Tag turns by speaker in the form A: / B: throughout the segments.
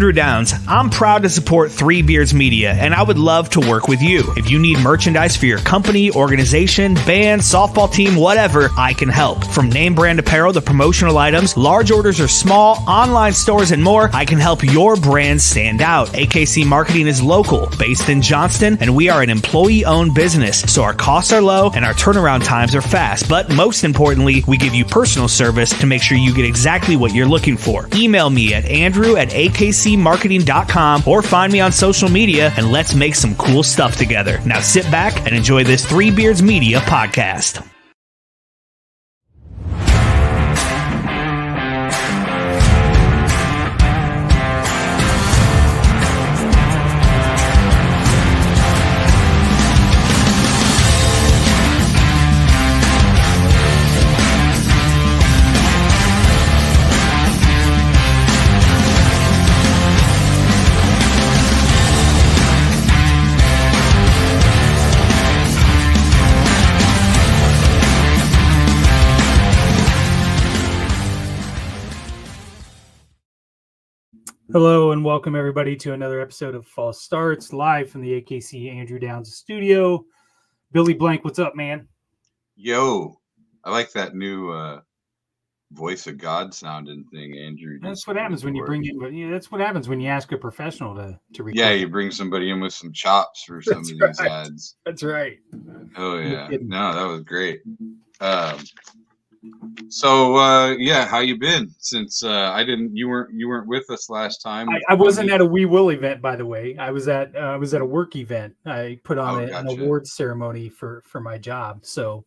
A: Andrew Downs. I'm proud to support Three Beards Media, and I would love to work with you. If you need merchandise for your company, organization, band, softball team, whatever, I can help. From name brand apparel to promotional items, large orders or small, online stores, and more, I can help your brand stand out. AKC Marketing is local, based in Johnston, and we are an employee-owned business, so our costs are low and our turnaround times are fast. But most importantly, we give you personal service to make sure you get exactly what you're looking for. Email me at andrew@akcmarketing.com or find me on social media and let's make some cool stuff together. Now sit back and enjoy this Three Beards Media podcast.
B: Hello and welcome everybody to another episode of False Starts live from the AKC Andrew Downs studio. Billy Blank, what's up, man?
C: Yo, I like that new voice of God sounding thing, Andrew.
B: That's what happens when you bring in. Yeah, that's what happens when you ask a professional to record.
C: Yeah, you bring somebody in with some chops for some of these ads.
B: That's right.
C: Oh yeah, no, that was great. So how you been since you weren't with us last time?
B: I wasn't at a We Will event, by the way. I was at a work event. I put on an awards ceremony for my job. So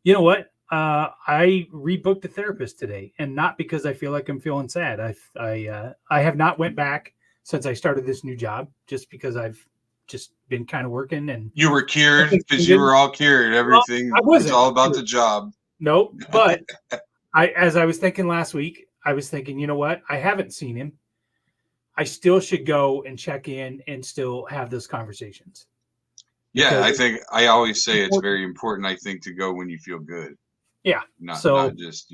B: you know what? I rebooked a therapist today, and not because I feel like I'm feeling sad. I have not went back since I started this new job, just because I've just been kind of working. And
C: you were cured because you were all cured. Everything was all about the job.
B: Nope. But as I was thinking last week, I was thinking, you know what? I haven't seen him. I still should go and check in and still have those conversations.
C: Yeah, I think I always say it's very important, I think, to go when you feel good.
B: Yeah.
C: Not just,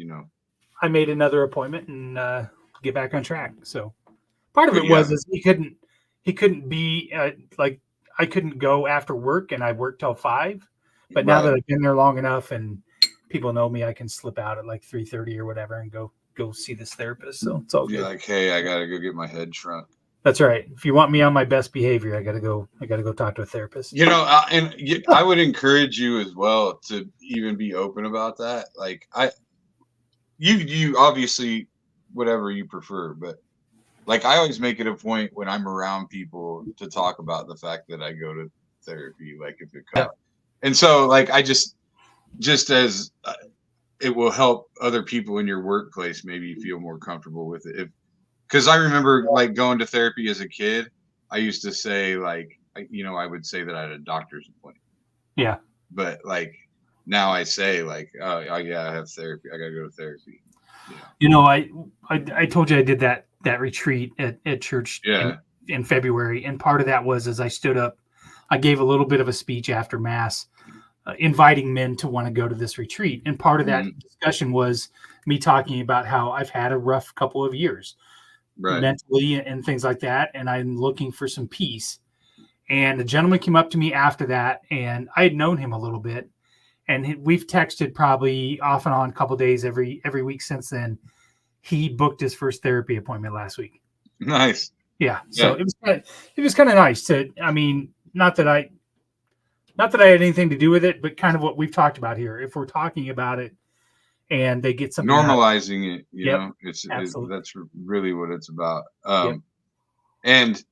B: I made another appointment and get back on track. So part of it was he couldn't be I couldn't go after work, and I worked till 5. But now that I've been there long enough and people know me, I can slip out at like 3:30 or whatever and go see this therapist. So it's all good.
C: Like, hey, I gotta go get my head shrunk.
B: That's right. If you want me on my best behavior, I gotta go talk to a therapist.
C: And I would encourage you as well to even be open about that. Like you obviously whatever you prefer, but like I always make it a point when I'm around people to talk about the fact that I go to therapy, like if it comes. And so like I just as it will help other people in your workplace maybe feel more comfortable with it. Because I remember like going to therapy as a kid, I used to say like, I would say that I had a doctor's appointment.
B: Yeah.
C: But like now I say like, oh yeah, I have therapy. I got to go to therapy.
B: I told you I did that retreat at church in February. And part of that was as I stood up, I gave a little bit of a speech after Mass, inviting men to want to go to this retreat. And part of that discussion was me talking about how I've had a rough couple of years mentally and things like that. And I'm looking for some peace. And a gentleman came up to me after that, and I had known him a little bit, and we've texted probably off and on a couple of days every week since then. He booked his first therapy appointment last week.
C: Nice.
B: Yeah. So it was kind of nice to, not that I had anything to do with it, but kind of what we've talked about here. If we're talking about it and they get something
C: normalizing it, you know, that's really what it's about. And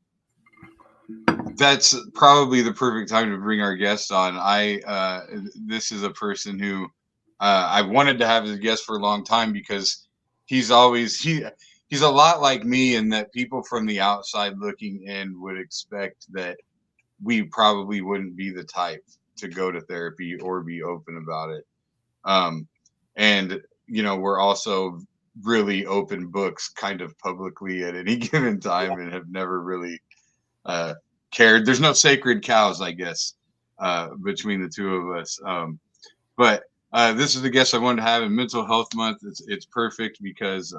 C: that's probably the perfect time to bring our guest on. This is a person who I wanted to have as a guest for a long time because he's a lot like me in that people from the outside looking in would expect that we probably wouldn't be the type to go to therapy or be open about it. And, we're also really open books kind of publicly at any given time and have never really cared. There's no sacred cows, I guess, between the two of us. But this is the guest I wanted to have in Mental Health Month. It's perfect because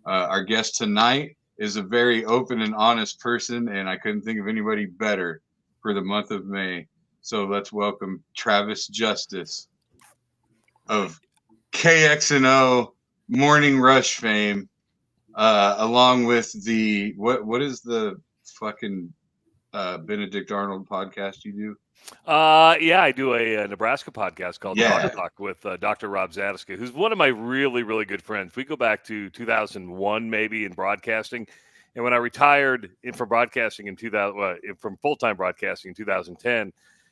C: our guest tonight is a very open and honest person, and I couldn't think of anybody better for the month of May. So let's welcome Travis Justice of KXNO Morning Rush fame, along with the what is the fucking Benedict Arnold podcast you do?
D: Yeah, I do a Nebraska podcast called Talk with Dr. Rob Zadiska, who's one of my really, really good friends. We go back to 2001, maybe, in broadcasting. And when I retired from broadcasting in from full-time broadcasting in 2010,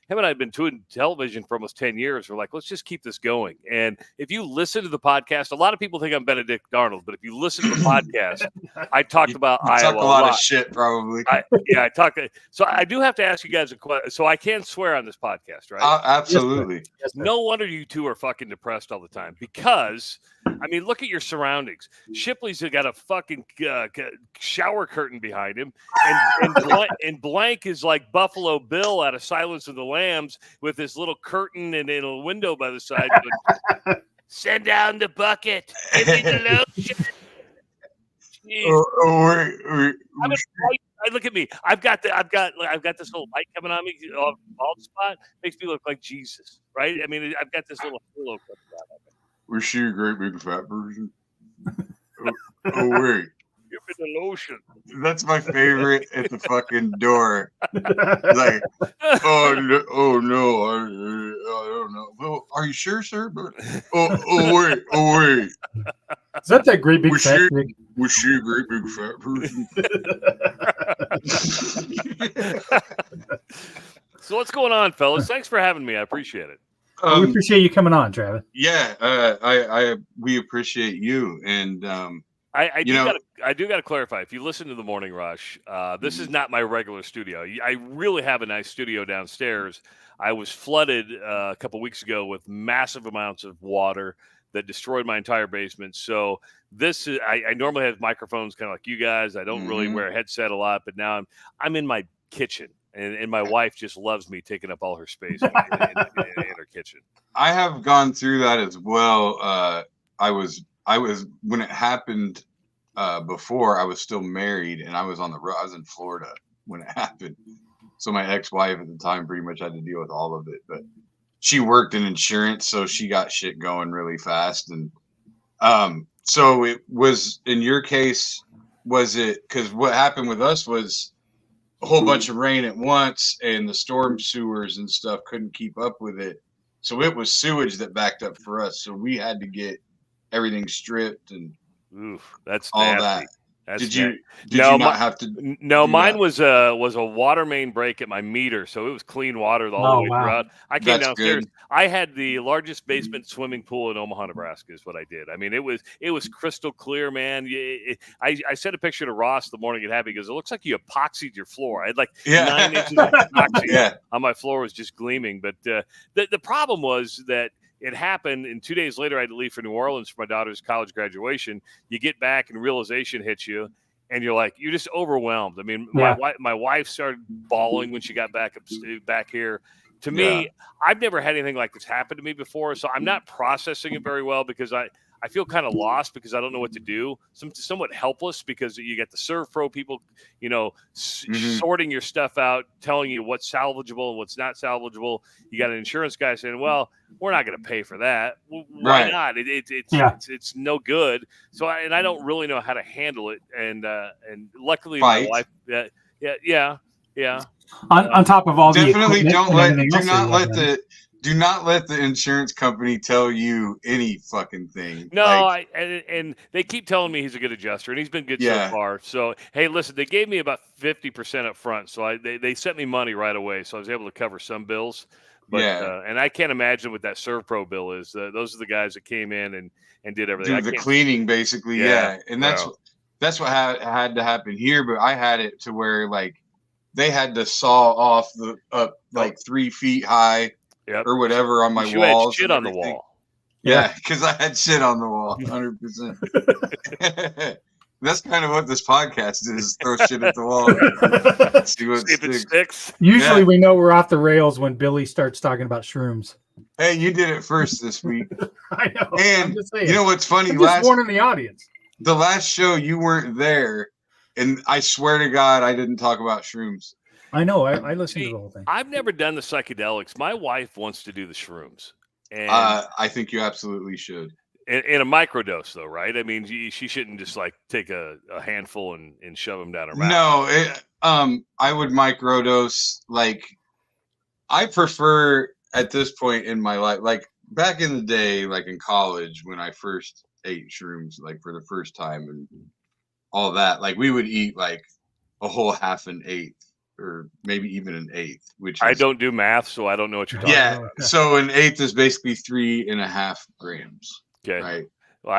D: him and I had been doing television for almost 10 years. We're like, let's just keep this going. And if you listen to the podcast, a lot of people think I'm Benedict Arnold, but if you listen to the podcast, I talked about Iowa.
C: Talk a lot of shit, probably.
D: I talk. So I do have to ask you guys a question. So I can swear on this podcast, right?
C: Absolutely.
B: Yes,
D: no wonder you two are fucking depressed all the time, because I mean, look at your surroundings. Shipley's got a fucking shower curtain behind him, and Blank is like Buffalo Bill out of Silence of the Lambs with this little curtain and a window by the side. Send down the bucket. Give me the lotion. Look at me. I've got this little light coming on me, bald spot. Makes me look like Jesus, right? I mean, I've got this little pillow coming out of it.
C: Was she a great big fat person? Wait.
D: Give me the lotion.
C: That's my favorite at the fucking door. Like, oh no, I don't know. Well, are you sure, sir? But wait.
B: Is that great big fat pig?
C: Was she a great big fat person?
D: So what's going on, fellas? Thanks for having me. I appreciate it.
B: We appreciate you coming on, Travis.
C: Yeah, we appreciate you, and
D: I do got to clarify. If you listen to the Morning Rush, this is not my regular studio. I really have a nice studio downstairs. I was flooded a couple weeks ago with massive amounts of water that destroyed my entire basement. So this is I normally have microphones kind of like you guys. I don't really wear a headset a lot, but now I'm in my kitchen. And my wife just loves me taking up all her space in her kitchen.
C: I have gone through that as well. I was when it happened before. I was still married, and I was on the road. I was in Florida when it happened. So my ex-wife at the time pretty much had to deal with all of it. But she worked in insurance, so she got shit going really fast. And so it was in your case. Was it because what happened with us was a whole bunch of rain at once, and the storm sewers and stuff couldn't keep up with it. So it was sewage that backed up for us. So we had to get everything stripped and
D: that's
C: all
D: nasty.
C: that. Did you not have to?
D: No, mine was a water main break at my meter, so it was clean water the whole way throughout. I came downstairs. Good. I had the largest basement swimming pool in Omaha, Nebraska. Is what I did. I mean, it was crystal clear, man. I sent a picture to Ross the morning it happened because it looks like you epoxied your floor. I had like 9 inches of epoxy on my floor, was just gleaming. But the problem was that it happened, and 2 days later I had to leave for New Orleans for my daughter's college graduation. You get back and realization hits you, and you're like, you're just overwhelmed. I mean, my wife started bawling when she got back here. To me, I've never had anything like this happen to me before, so I'm not processing it very well because I feel kind of lost because I don't know what to do. Somewhat helpless because you get the ServPro people, sorting your stuff out, telling you what's salvageable and what's not salvageable. You got an insurance guy saying, well, we're not going to pay for that. Why not? It's no good. So I don't really know how to handle it. And luckily my wife,
B: On top of all
C: definitely do not let the insurance company tell you any fucking thing.
D: No, and they keep telling me he's a good adjuster, and he's been good so far. So, hey, listen, they gave me about 50% up front, so they sent me money right away, so I was able to cover some bills. But and I can't imagine what that ServPro bill is. Those are the guys that came in and did everything.
C: Do the cleaning, basically, and that's what had to happen here. But I had it to where like they had to saw off like 3 feet high. Or whatever on my walls.
D: Had shit on the wall.
C: Yeah, because I had shit on the wall, 100%. That's kind of what this podcast is: throw shit at the wall, see what sticks.
B: Usually, we know we're off the rails when Billy starts talking about shrooms.
C: Hey, you did it first this week.
B: I know.
C: And you know what's funny?
B: I'm just warning the audience.
C: The last show you weren't there, And I swear to God, I didn't talk about shrooms.
B: I know. I listened to the whole thing.
D: I've never done the psychedelics. My wife wants to do the shrooms. And
C: I think you absolutely should.
D: In a microdose, though, right? I mean, she shouldn't just like take a handful and shove them down her mouth.
C: No, I would microdose. Like, I prefer at this point in my life, like back in the day, like in college when I first ate shrooms, like for the first time and all that, like we would eat like a whole half an eighth or maybe even an eighth, which
D: I don't do math, so I don't know what you're talking about.
C: Yeah, so an eighth is basically 3.5 grams.
D: Okay.
C: Right.
D: Well,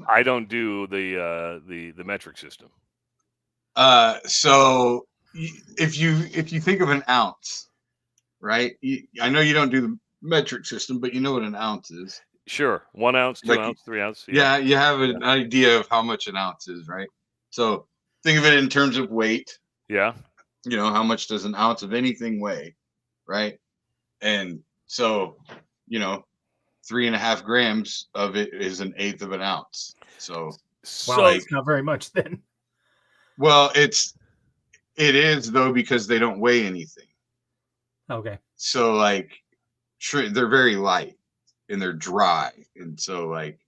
D: I don't do the metric system.
C: So if you think of an ounce, right? I know you don't do the metric system, but you know what an ounce is.
D: Sure. 1 ounce, 2 ounce, 3 ounce.
C: Yeah, you have an idea of how much an ounce is, right? So think of it in terms of weight.
D: Yeah.
C: You know, how much does an ounce of anything weigh, right? And so, 3.5 grams of it is an eighth of an ounce. So
B: it's not very much then.
C: Well, it is though, because they don't weigh anything.
B: Okay.
C: So like they're very light and they're dry. And so like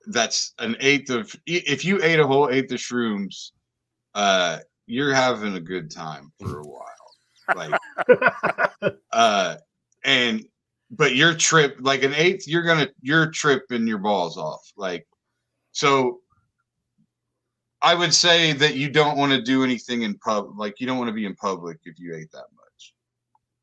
C: that's an eighth of, if you ate a whole eighth of shrooms, you're having a good time for a while. Like, but you're like an eighth, you're tripping your balls off. Like, so I would say that you don't want to do anything in like you don't want to be in public if you ate that much.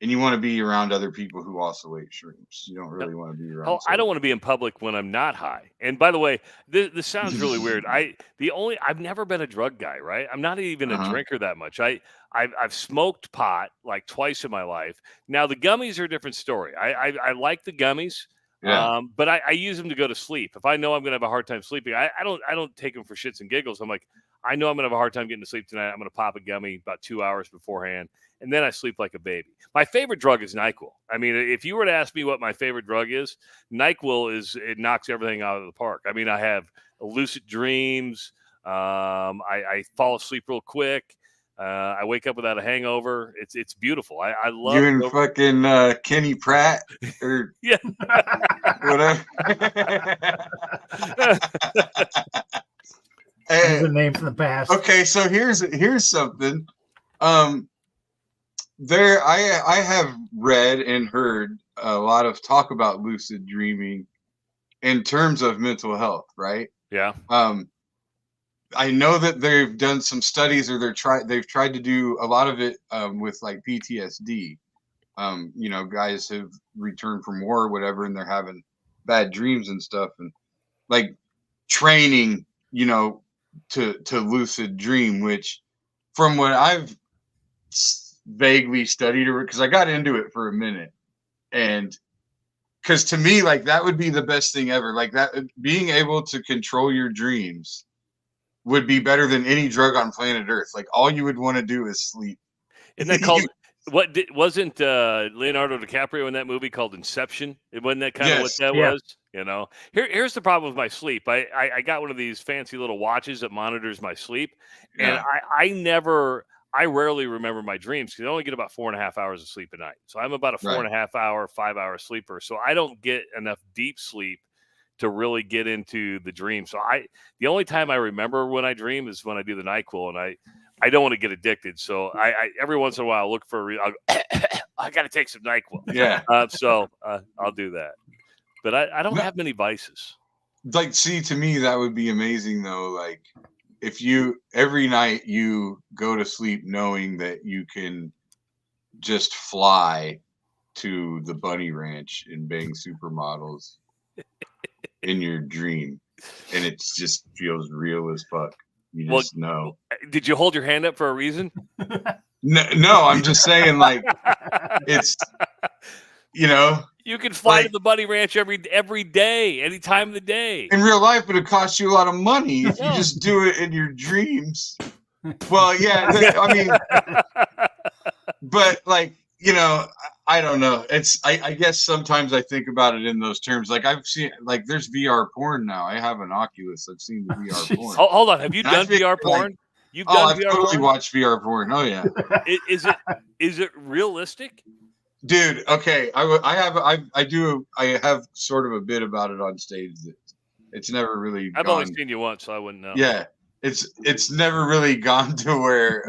C: And you want to be around other people who also ate shrooms. You don't really want to be around.
D: I don't want to be in public when I'm not high. And by the way, this sounds really weird. I've never been a drug guy, right? I'm not even a drinker that much. I've smoked pot like twice in my life. Now the gummies are a different story. I like the gummies.
C: Yeah.
D: But I use them to go to sleep. If I know I'm going to have a hard time sleeping, I don't take them for shits and giggles. I'm like, I know I'm going to have a hard time getting to sleep tonight. I'm going to pop a gummy about 2 hours beforehand, and then I sleep like a baby. My favorite drug is NyQuil. I mean, if you were to ask me what my favorite drug is, NyQuil it knocks everything out of the park. I mean, I have lucid dreams. I fall asleep real quick. I wake up without a hangover. It's beautiful. I love
C: you and fucking Kenny Pratt or
D: yeah,
C: whatever.
B: That's a name from the past.
C: Okay, so here's something. I have read and heard a lot of talk about lucid dreaming in terms of mental health, right?
D: Yeah.
C: I know that they've done some studies, or they've tried to do a lot of it with like PTSD. Guys have returned from war or whatever, and they're having bad dreams and stuff, and like training, to lucid dream, which from what I've vaguely studied, because I got into it for a minute, and because to me, like that would be the best thing ever. Like that, being able to control your dreams would be better than any drug on planet Earth. Like all you would want to do is sleep.
D: Isn't that called? Wasn't Leonardo DiCaprio in that movie called Inception? Wasn't that kind of what that was? Here's the problem with my sleep. I got one of these fancy little watches that monitors my sleep, and I rarely remember my dreams because I only get about 4.5 hours of sleep a night. So I'm about a 4.5 hour, 5 hour sleeper. So I don't get enough deep sleep to really get into the dream. So the only time I remember when I dream is when I do the NyQuil, and I don't want to get addicted. So I every once in a while look for I got to take some NyQuil.
C: Yeah.
D: So I'll do that. But I don't have many vices.
C: Like, see, to me, that would be amazing though. Like if every night you go to sleep knowing that you can just fly to the bunny ranch and bang supermodels in your dream, and it just feels real as fuck. You just know.
D: Did you hold your hand up for a reason?
C: No, I'm just saying, like, it's,
D: you can fly to the bunny ranch every day, any time of the day.
C: In real life, it would cost you a lot of money if you just do it in your dreams. Well, yeah, I mean, but like, I don't know. I guess sometimes I think about it in those terms. Like I've seen, like there's VR porn now. I have an Oculus. I've seen the VR porn.
D: Hold on. Have you done VR porn? You've done
C: I've totally watched VR porn. Oh yeah.
D: Is it realistic?
C: Dude, okay. I have sort of a bit about it on stage. It's never really.
D: I've only seen you once, so I wouldn't know.
C: Yeah, it's never really gone to where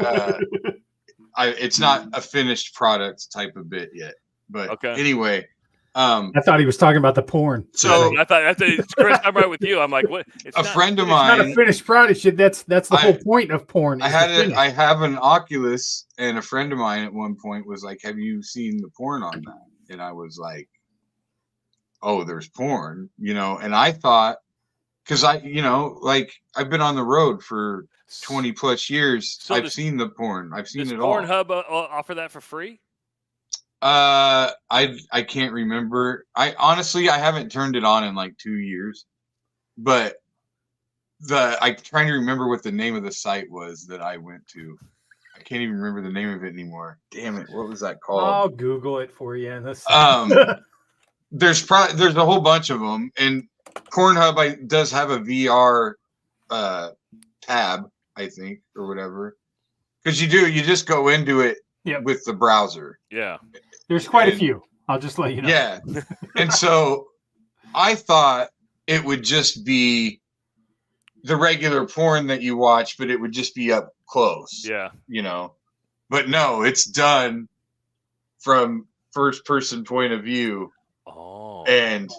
C: it's not a finished product type of bit yet. But
D: okay.
C: Anyway,
B: I thought he was talking about the porn.
C: So
D: I thought Chris, I'm right with you. I'm like, what?
C: Friend of mine.
B: It's not a finished product. That's the whole point of porn.
C: I have an Oculus, and a friend of mine at one point was like, "Have you seen the porn on that?" And I was like, "Oh, there's porn," And I thought, because I've been on the road for 20 plus years. So I've seen the porn. I've seen it all.
D: Does Pornhub offer that for free?
C: I can't remember. I haven't turned it on in like 2 years, but I'm trying to remember what the name of the site was that I went to. I can't even remember the name of it anymore. Damn it. What was that called?
B: I'll Google it for you.
C: There's a whole bunch of them, and Pornhub does have a VR tab, I think, or whatever. Because you just go into it with the browser.
D: Yeah.
B: There's quite a few. I'll just let you know.
C: Yeah. And so I thought it would just be the regular porn that you watch, but it would just be up close.
D: Yeah.
C: But no, it's done from first person point of view.
D: Oh.
C: And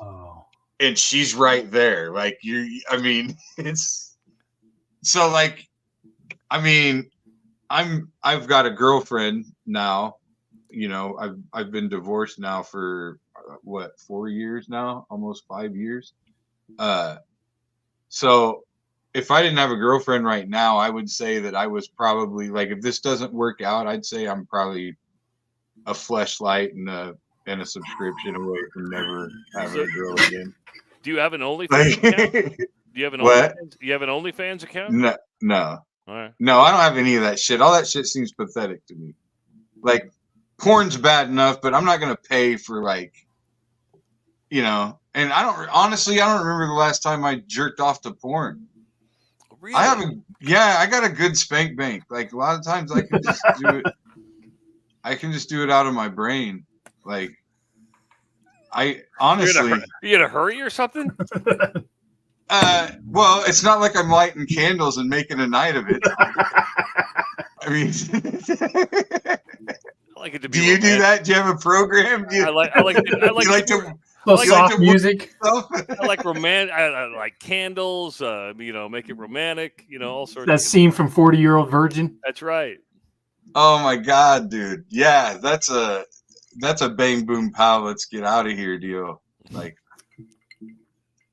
C: she's right there. Like it's so like, I've got a girlfriend now. I've been divorced now for 4 years now, almost 5 years. So if I didn't have a girlfriend right now, I would say that I was probably like, if this doesn't work out, I'd say I'm probably a fleshlight and a subscription away from never having a girl again.
D: Do you have an OnlyFans account? Do you have an OnlyFans? You have an OnlyFans account?
C: No.
D: All right.
C: No, I don't have any of that shit. All that shit seems pathetic to me. Like, porn's bad enough, but I'm not gonna pay for And I don't remember the last time I jerked off to porn.
D: Really?
C: I got a good spank bank. Like a lot of times I can just do it. I can just do it out of my brain. Like I honestly,
D: you gonna hurry or something?
C: Well, it's not like I'm lighting candles and making a night of it. I mean,
D: I like it to be.
C: Do you do that? Do you have a program?
D: I like
B: soft music.
D: I like I like candles. Make it romantic. All sorts.
B: That scene from 40-Year-Old Virgin.
D: That's right.
C: Oh my God, dude! Yeah, that's a bang boom pow. Let's get out of here deal. Like,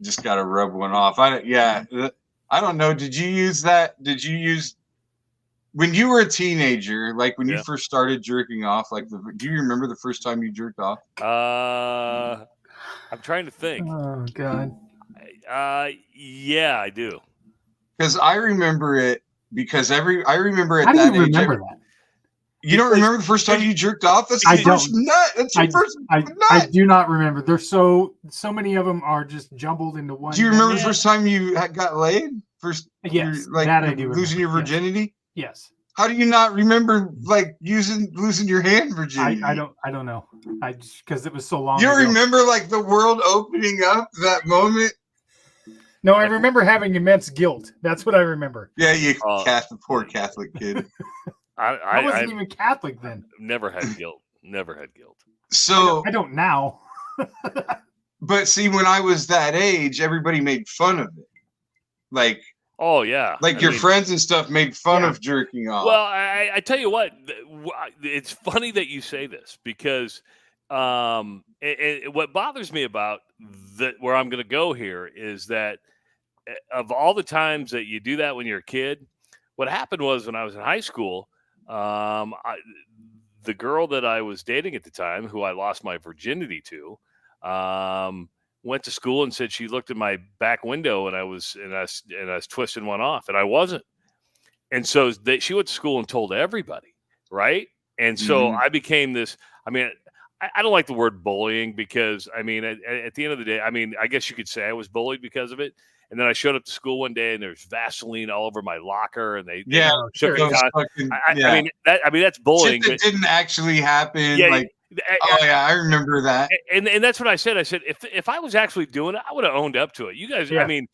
C: just got to rub one off. I don't know. Did you use that? When you were a teenager, like when you first started jerking off, like do you remember the first time you jerked off?
D: I'm trying to think.
B: Oh God.
D: Yeah, I do.
C: Because I remember it. Because I remember at
B: How
C: that
B: do you
C: age.
B: Remember that?
C: You don't remember the first time you jerked off? That's
B: your
C: first nut. That's your first nut.
B: I do not remember. There's so many of them are just jumbled into one.
C: Do you remember the first time you got laid?
B: Yes,
C: like
B: that I do.
C: Losing your virginity?
B: Yes.
C: How do you not remember like losing your hand virginity?
B: I don't know. Because it was so long.
C: You don't remember like the world opening up that moment?
B: No, I remember having immense guilt. That's what I remember.
C: Yeah, you poor Catholic kid.
B: I wasn't even Catholic then.
D: Never had guilt. Never had guilt.
C: So
B: I don't now.
C: But see, when I was that age, everybody made fun of it. Like,
D: oh yeah,
C: like your friends and stuff made fun of jerking off.
D: Well, I tell you what, it's funny that you say this because what bothers me about where I'm going to go here is that of all the times that you do that when you're a kid, what happened was when I was in high school, the girl that I was dating at the time, who I lost my virginity to, went to school and said she looked at my back window and I was twisting one off, and I wasn't. And so she went to school and told everybody, right? And so I became this. I mean, I don't like the word bullying because I mean, at the end of the day, I mean, I guess you could say I was bullied because of it. And then I showed up to school one day, and there's Vaseline all over my locker, and they
C: took
D: me down. I mean, that's bullying.
C: Shit that didn't actually happen. Yeah, I remember that.
D: And that's what I said. I said, if I was actually doing it, I would have owned up to it. You guys, I mean,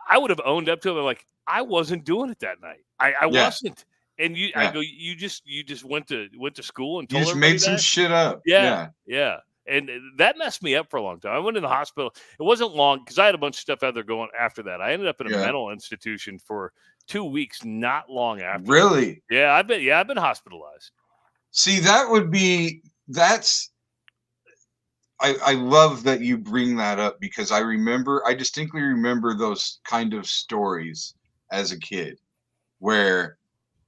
D: I would have owned up to it. I'm like, I wasn't doing it that night. I wasn't. And I go, you just went to school and told
C: you just made some shit up.
D: Yeah. And that messed me up for a long time. I went in the hospital. It wasn't long because I had a bunch of stuff out there going after that. I ended up in a mental institution for 2 weeks, not long after.
C: Really?
D: Yeah, I've been hospitalized.
C: See, I love that you bring that up because I distinctly remember those kind of stories as a kid where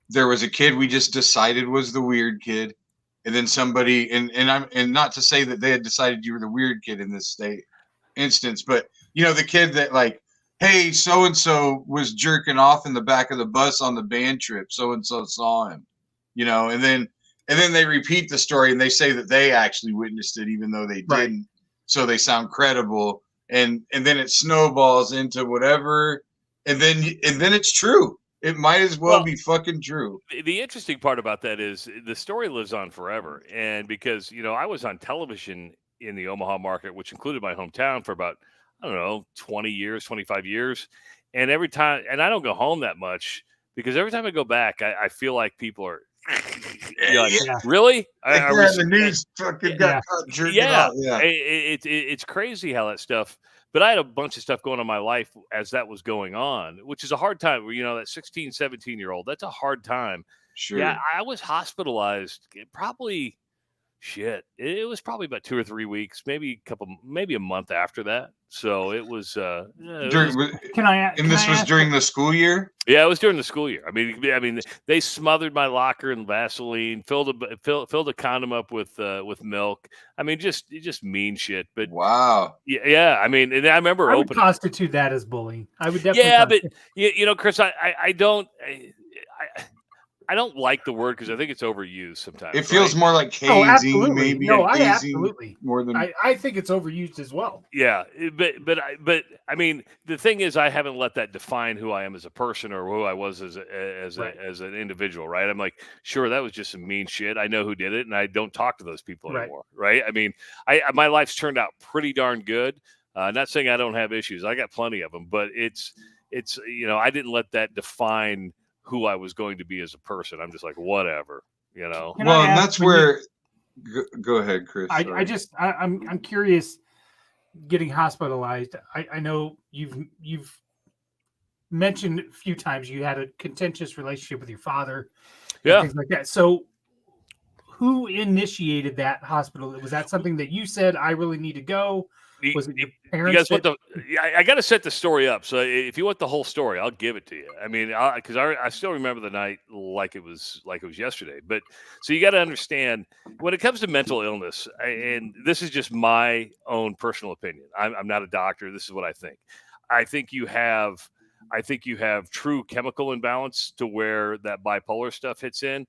C: there was a kid we just decided was the weird kid, and then somebody and not to say that they had decided you were the weird kid in this instance, but the kid that like, hey, so and so was jerking off in the back of the bus on the band trip, so and so saw him, and then they repeat the story and they say that they actually witnessed it even though they didn't, so they sound credible, and then it snowballs into whatever, and then it's true. It might as well be fucking true.
D: The interesting part about that is the story lives on forever. And because, I was on television in the Omaha market, which included my hometown, for about, 20 years, 25 years. And every time, and I don't go home that much because every time I go back, I feel like people are really?
C: The news fucking got jerking off. Yeah.
D: It's crazy how that stuff. But I had a bunch of stuff going on in my life as that was going on, which is a hard time. That 16, 17-year-old, that's a hard time.
C: Sure.
D: Yeah, I was hospitalized probably, it was probably about 2 or 3 weeks, maybe a month after that. So it was.
C: This was during the school year?
D: Yeah, it was during the school year. I mean, they smothered my locker in Vaseline, filled a condom up with milk. I mean, just mean shit. But
C: wow.
D: Yeah. I mean, and I remember
B: would constitute that as bullying. I would definitely.
D: Yeah, but Chris, I don't like the word because I think it's overused sometimes.
C: It feels more like hazing, maybe.
B: No, I absolutely
C: more than.
B: I think it's overused as well.
D: Yeah, but I mean, the thing is, I haven't let that define who I am as a person or who I was as an individual, right? I'm like, sure, that was just some mean shit. I know who did it, and I don't talk to those people anymore, right? I mean, my life's turned out pretty darn good. Not saying I don't have issues. I got plenty of them, but it's I didn't let that define who I was going to be as a person. I'm just like, whatever,
C: Well, and that's where. Go ahead, Chris.
B: I'm curious. Getting hospitalized. I know you've mentioned a few times you had a contentious relationship with your father.
D: Yeah,
B: things like that. So, who initiated that hospital? Was that something that you said I really need to go? Was it your parents?
D: I got to set the story up. So if you want the whole story, I'll give it to you. I mean, because I still remember the night like it was yesterday. But so you got to understand when it comes to mental illness, and this is just my own personal opinion. I'm not a doctor. This is what I think. I think you have true chemical imbalance to where that bipolar stuff hits in.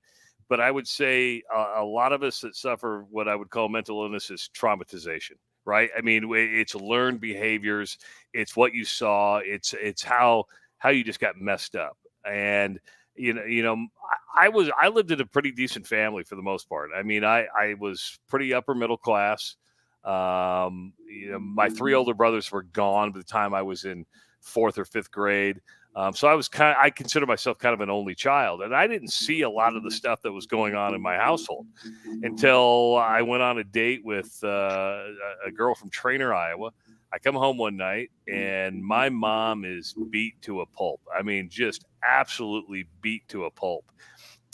D: But I would say a lot of us that suffer what I would call mental illness is traumatization. Right. I mean, it's learned behaviors. It's what you saw. It's how you just got messed up. And, I lived in a pretty decent family for the most part. I mean, I was pretty upper middle class. My 3 older brothers were gone by the time I was in 4th or 5th grade. So I consider myself kind of an only child, and I didn't see a lot of the stuff that was going on in my household until I went on a date with a girl from Trainer, Iowa. I come home one night and my mom is beat to a pulp. I mean, just absolutely beat to a pulp.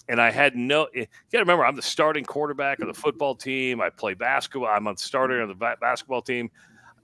D: And I had you got to remember, I'm the starting quarterback of the football team. I play basketball. I'm a starter on the basketball team.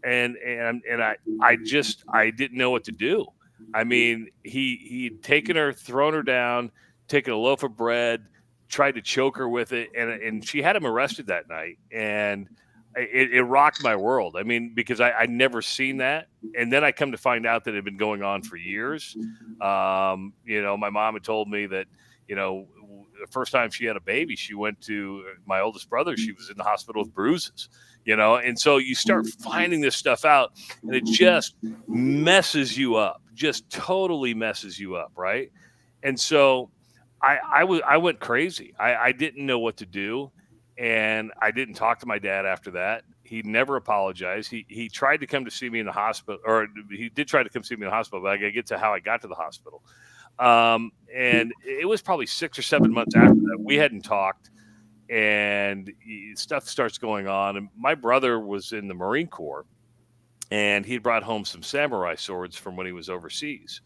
D: And I didn't know what to do. I mean, he'd taken her, thrown her down, taken a loaf of bread, tried to choke her with it. And she had him arrested that night. And it rocked my world. I mean, because I'd never seen that. And then I come to find out that it had been going on for years. My mom had told me that, the first time she had a baby, she went to my oldest brother. She was in the hospital with bruises, and so you start finding this stuff out and it just messes you up. just totally messes you up, right? And so I went crazy. I didn't know what to do, and I didn't talk to my dad after that. He never apologized. He tried to come to see me in the hospital, or he did try to come see me in the hospital, but I got to get to how I got to the hospital. And it was probably 6 or 7 months after that. We hadn't talked, and stuff starts going on. And my brother was in the Marine Corps, and he brought home some samurai swords from when he was overseas.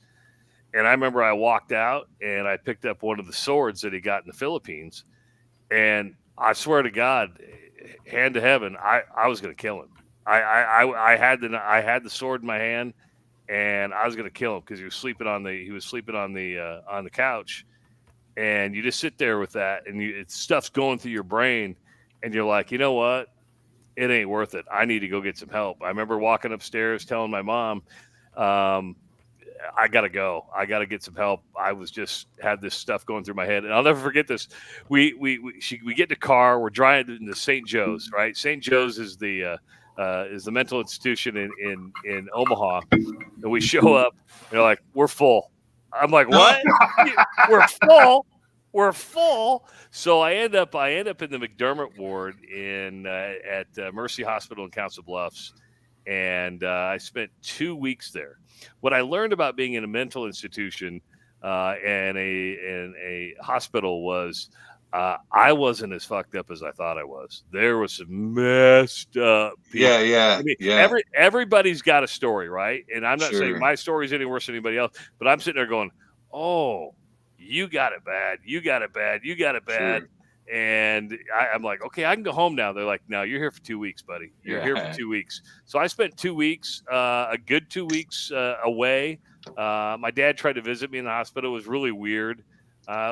D: And I remember I walked out and I picked up one of the swords that he got in the Philippines. And I swear to God, hand to heaven, I was going to kill him. I had the sword in my hand, and I was going to kill him because he was sleeping on the couch. And you just sit there with that, and stuff's going through your brain, and you're like, you know what? It ain't worth it. I need to go get some help. I remember walking upstairs telling my mom, I got to go. I got to get some help. I was just had this stuff going through my head. And I'll never forget this. We get in the car. We're driving to St. Joe's, right? St. Joe's is the mental institution in Omaha. And we show up, and they're like, we're full. I'm like, what? We're full. We're full. So I end up in the McDermott ward at Mercy Hospital in Council Bluffs, and I spent 2 weeks there. What I learned about being in a mental institution and a hospital was I wasn't as fucked up as I thought I was. There was some messed up people.
C: Yeah.
D: Everybody's got a story, right? And I'm not saying my story's any worse than anybody else, but I'm sitting there going, oh, you got it bad. You got it bad. You got it bad. Sure. And I'm like, okay, I can go home now. They're like, no, you're here for 2 weeks, buddy. You're here for 2 weeks. So I spent 2 weeks, a good 2 weeks away. My dad tried to visit me in the hospital. It was really weird.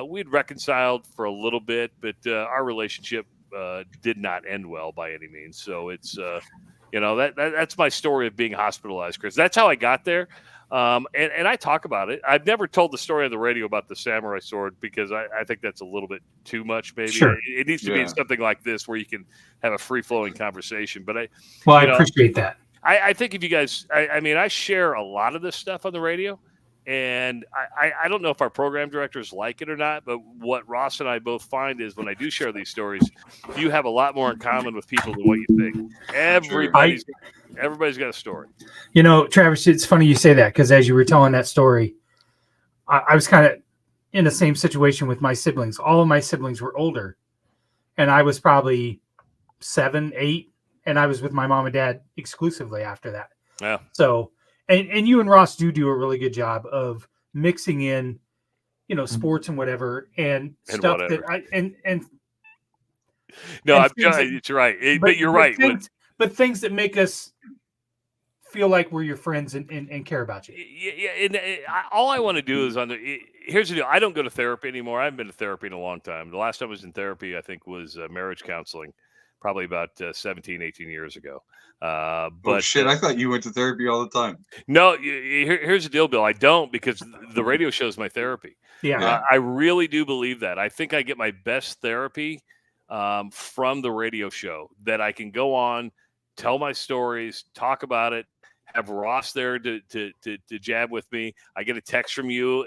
D: We'd reconciled for a little bit, but our relationship did not end well by any means. So it's, that's my story of being hospitalized, Chris. That's how I got there. And I talk about it. I've never told the story on the radio about the samurai sword because I think that's a little bit too much. Maybe it needs to be something like this where you can have a free flowing conversation. But I
B: appreciate that.
D: I think if you guys, I share a lot of this stuff on the radio, and I don't know if our program directors like it or not, but what Ross and I both find is when I do share these stories, you have a lot more in common with people than what you think. Everybody's got a story.
B: Travis, it's funny you say that because as you were telling that story, I was kind of in the same situation with my siblings. All of my siblings were older, and I was probably 7, 8, and I was with my mom and dad exclusively after that.
D: Yeah.
B: So, and you and Ross do a really good job of mixing in, sports and whatever and stuff whatever.
D: It's right. But you're right.
B: But things that make us feel like we're your friends and care about you.
D: Yeah. And all I want to do is here's the deal. I don't go to therapy anymore. I haven't been to therapy in a long time. The last time I was in therapy, I think, was marriage counseling, probably about 17, 18 years ago. But
C: shit, I thought you went to therapy all the time.
D: No, here's the deal, Bill. I don't, because the radio show is my therapy.
B: Yeah.
D: I really do believe that. I think I get my best therapy from the radio show, that I can go on, tell my stories, talk about it, have Ross there to jab with me. I get a text from you,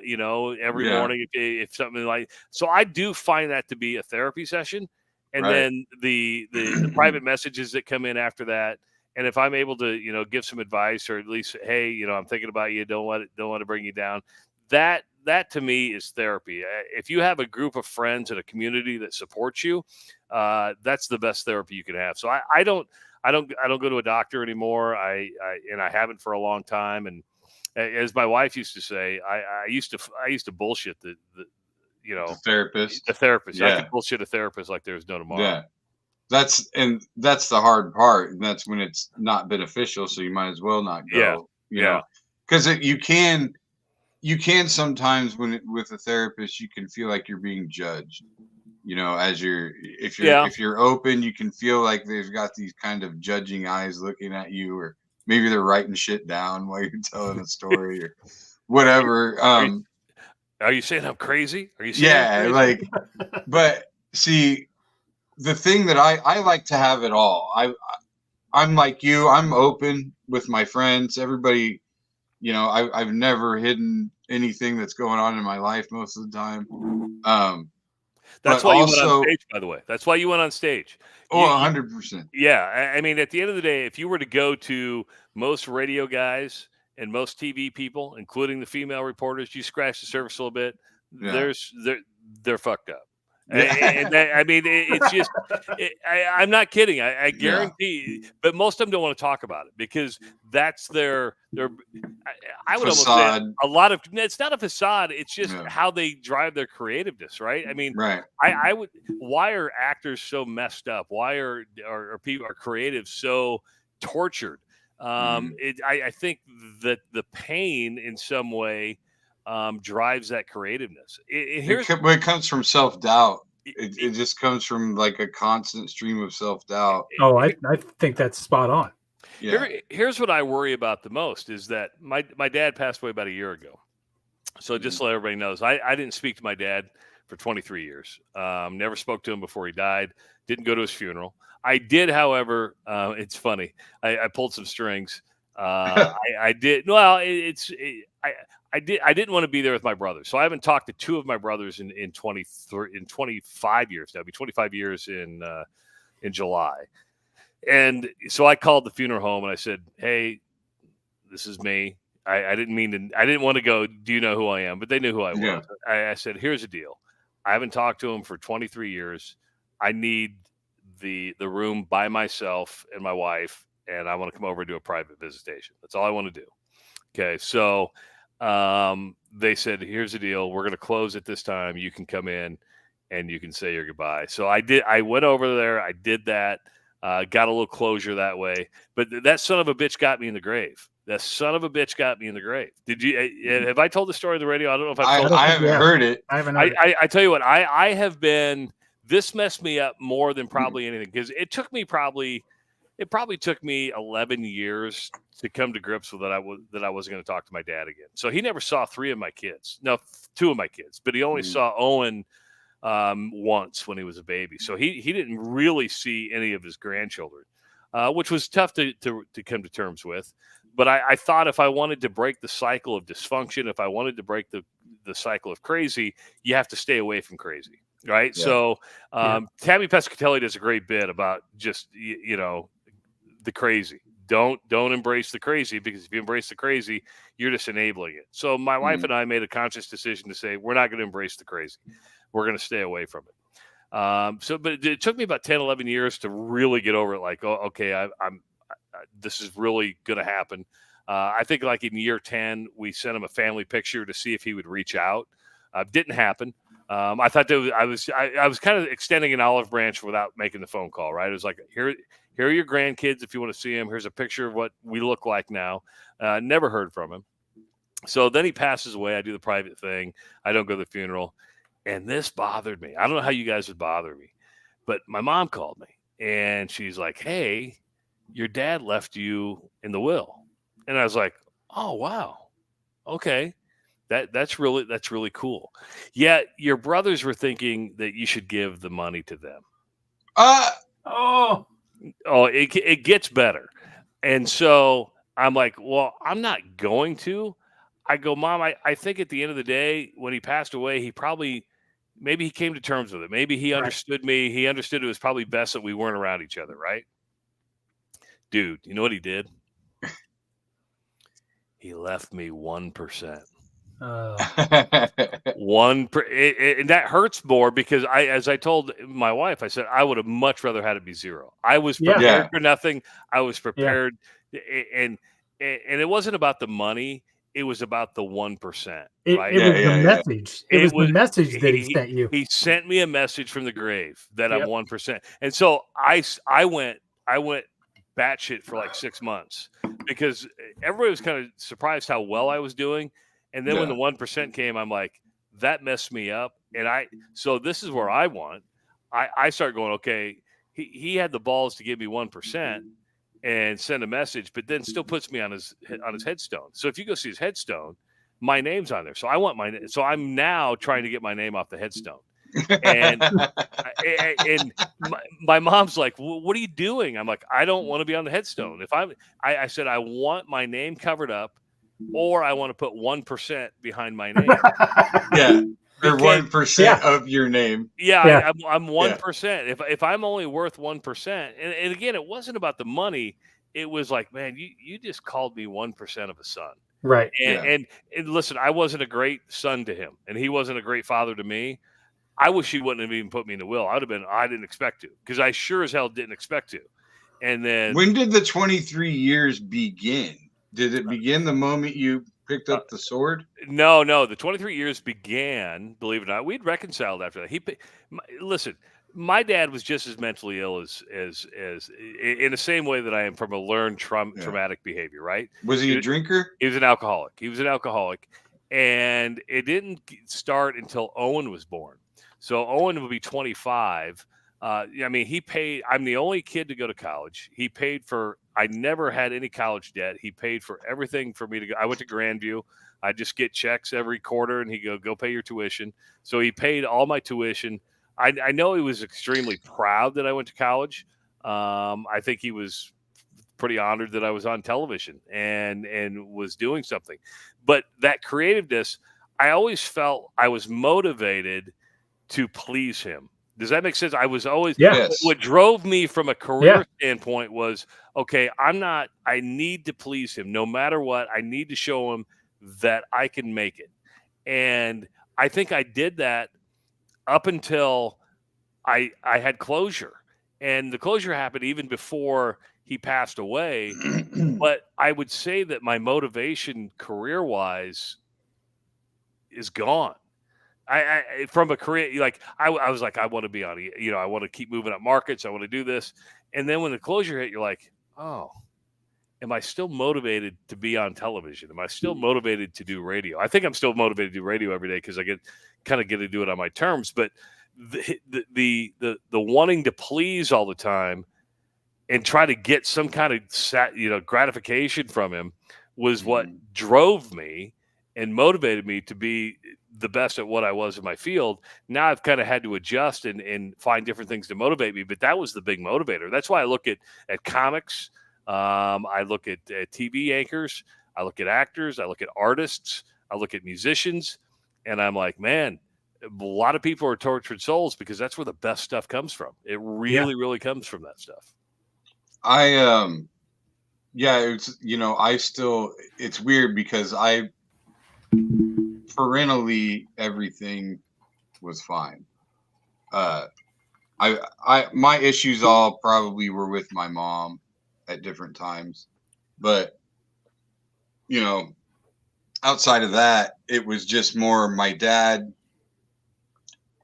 D: every morning if something like. So I do find that to be a therapy session, and then the private messages that come in after that. And if I'm able to, give some advice, or at least, hey, I'm thinking about you, don't let it bring you down. That to me is therapy. If you have a group of friends and a community that supports you, that's the best therapy you can have. So I don't go to a doctor anymore. I haven't for a long time. And as my wife used to say, I used to bullshit the
C: therapist.
D: The therapist. Yeah. I could bullshit a therapist like there's no tomorrow.
C: Yeah. That's the hard part, and that's when it's not beneficial. So you might as well not go. Because you can sometimes with a therapist, you can feel like you're being judged. If you're open, you can feel like they've got these kind of judging eyes looking at you, or maybe they're writing shit down while you're telling a story or whatever.
D: Are you saying I'm crazy? Are you saying
C: I'm crazy? But see. The thing that I like to have it all. I'm like you. I'm open with my friends. Everybody you know, I've never hidden anything that's going on in my life most of the time.
D: That's why you went on stage, by the way. That's why you went on stage.
C: Oh, 100%.
D: Yeah. I mean, at the end of the day, if you were to go to most radio guys and most TV people, including the female reporters, you scratch the surface a little bit, they're fucked up. And I mean, it's just, I'm not kidding. I guarantee, but most of them don't want to talk about it because that's their I would facade. Almost say a lot of, it's not a facade. It's just how they drive their creativeness. Right. I mean, I would, why are actors so messed up? Why are people, are creatives so tortured? I think that the pain in some way drives that creativeness.
C: It comes from self-doubt. It just comes from like a constant stream of self-doubt.
B: Oh, I think that's spot on.
C: Yeah.
D: Here's what I worry about the most is that my dad passed away about a year ago. So just so everybody knows, I didn't speak to my dad for 23 years. Never spoke to him before he died. Didn't go to his funeral. I did, however, it's funny. I pulled some strings. I did. Well, I didn't want to be there with my brothers. So I haven't talked to two of my brothers in 25 years now. It'll be 25 years in July. And so I called the funeral home and I said, "Hey, this is me. I didn't want to go, do you know who I am?" But they knew who I was. Yeah. I said, "Here's the deal. I haven't talked to him for 23 years. I need the room by myself and my wife, and I want to come over and do a private visitation. That's all I want to do." Okay. So they said, "Here's the deal. We're going to close at this time. You can come in and you can say your goodbye." So I did. I went over there. I did that. Got a little closure that way. But that son of a bitch got me in the grave. That son of a bitch got me in the grave. Did you? Have I told the story on the radio? I don't know if I've told it.
C: I haven't heard it.
B: I haven't heard
D: it. I tell you what, I have been. This messed me up more than probably anything because it probably took me 11 years to come to grips with that I wasn't going to talk to my dad again. So he never saw two of my kids, but he only saw Owen once when he was a baby. So he didn't really see any of his grandchildren, which was tough to come to terms with. But I thought if I wanted to break the cycle of dysfunction, if I wanted to break the cycle of crazy, you have to stay away from crazy. Right. Yeah. So Tabby Pescatelli does a great bit about just, the crazy. Don't embrace the crazy, because if you embrace the crazy, you're just enabling it. So my wife and I made a conscious decision to say, we're not going to embrace the crazy. We're going to stay away from it. But it took me about 10, 11 years to really get over it. Like, oh, okay, this is really going to happen. I think like in year 10, we sent him a family picture to see if he would reach out. Didn't happen. I thought that I was kind of extending an olive branch without making the phone call, right? It was like, here are your grandkids if you want to see them. Here's a picture of what we look like now. Never heard from him. So then he passes away. I do the private thing. I don't go to the funeral. And this bothered me. I don't know how you guys would bother me, but my mom called me and she's like, "Hey, your dad left you in the will." And I was like, "Oh, wow. Okay. That's really cool." Yeah, your brothers were thinking that you should give the money to them. It gets better. And so I'm like, "Well, I'm not going to." I go, "Mom, I think at the end of the day, when he passed away, maybe he came to terms with it. Maybe he understood me. He understood it was probably best that we weren't around each other, right?" Dude, you know what he did? He left me 1%. And that hurts more because as I told my wife, I said I would have much rather had it be zero. I was prepared for nothing. I was prepared, and it wasn't about the money. It was about the 1%. Right?
B: It was the message. It was the message that he sent you.
D: He sent me a message from the grave that I'm 1%, and so I went batshit for like 6 months because everybody was kind of surprised how well I was doing. And then when the 1% came, I'm like, that messed me up. And so this is where I want. I start going, okay, he had the balls to give me 1% and send a message, but then still puts me on his headstone. So if you go see his headstone, my name's on there. So so I'm now trying to get my name off the headstone. And my mom's like, "What are you doing?" I'm like, "I don't want to be on the headstone. If I said I want my name covered up or I want to put 1% behind my name.
C: Yeah. Or 1% of your name.
D: Yeah. I'm 1%. If I'm only worth 1%, and again, it wasn't about the money. It was like, man, you just called me 1% of a son.
B: Right.
D: And listen, I wasn't a great son to him, and he wasn't a great father to me. I wish he wouldn't have even put me in the will. I didn't expect to, because I sure as hell didn't expect to. And then,
C: when did the 23 years begin? Did it begin the moment you picked up the sword?
D: No. The 23 years began, believe it or not. We'd reconciled after that. Listen, my dad was just as mentally ill as in the same way that I am from a learned traumatic behavior, right?
C: Was he a drinker?
D: He was an alcoholic. And it didn't start until Owen was born. So Owen would be 25. He paid. I'm the only kid to go to college. He paid for. I never had any college debt. He paid for everything for me to go. I went to Grandview. I just get checks every quarter, and he go pay your tuition. So he paid all my tuition. I know he was extremely proud that I went to college. I think he was pretty honored that I was on television and was doing something. But that creativeness, I always felt I was motivated to please him. Does that make sense? I was always, what drove me from a career standpoint was, okay, I need to please him no matter what. I need to show him that I can make it. And I think I did that up until I had closure. And the closure happened even before he passed away. But I would say that my motivation career-wise is gone. I from a career, like I was like, I want to be on, I want to keep moving up markets. I want to do this. And then when the closure hit, you're like, oh, am I still motivated to be on television? Am I still motivated to do radio? I think I'm still motivated to do radio every day because I get to do it on my terms. But the wanting to please all the time and try to get some kind of gratification from him was what drove me and motivated me to be the best at what I was in my field. Now I've kind of had to adjust and find different things to motivate me, but that was the big motivator. That's why I look at comics. I look at TV anchors. I look at actors. I look at artists. I look at musicians, and I'm like, man, a lot of people are tortured souls because that's where the best stuff comes from. It really comes from that stuff. It's weird because
C: parentally, everything was fine. My issues all probably were with my mom at different times, but outside of that, it was just more my dad.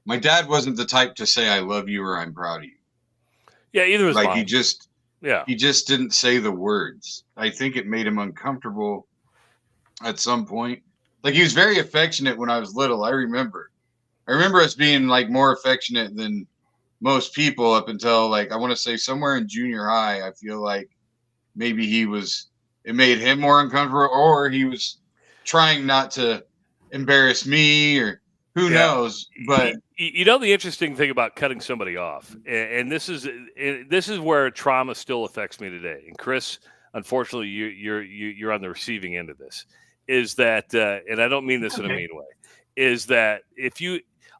C: My dad wasn't the type to say I love you or I'm proud of you.
D: Yeah, either was
C: like
D: fine.
C: he just didn't say the words. I think it made him uncomfortable at some point. Like, he was very affectionate when I was little. I remember us being like more affectionate than most people up until, like, I want to say somewhere in junior high. I feel like maybe it made him more uncomfortable, or he was trying not to embarrass me, or who knows. But
D: the interesting thing about cutting somebody off, and this is where trauma still affects me today. And Chris, unfortunately, you're on the receiving end of this. Is that, and I don't mean this in a mean way, is that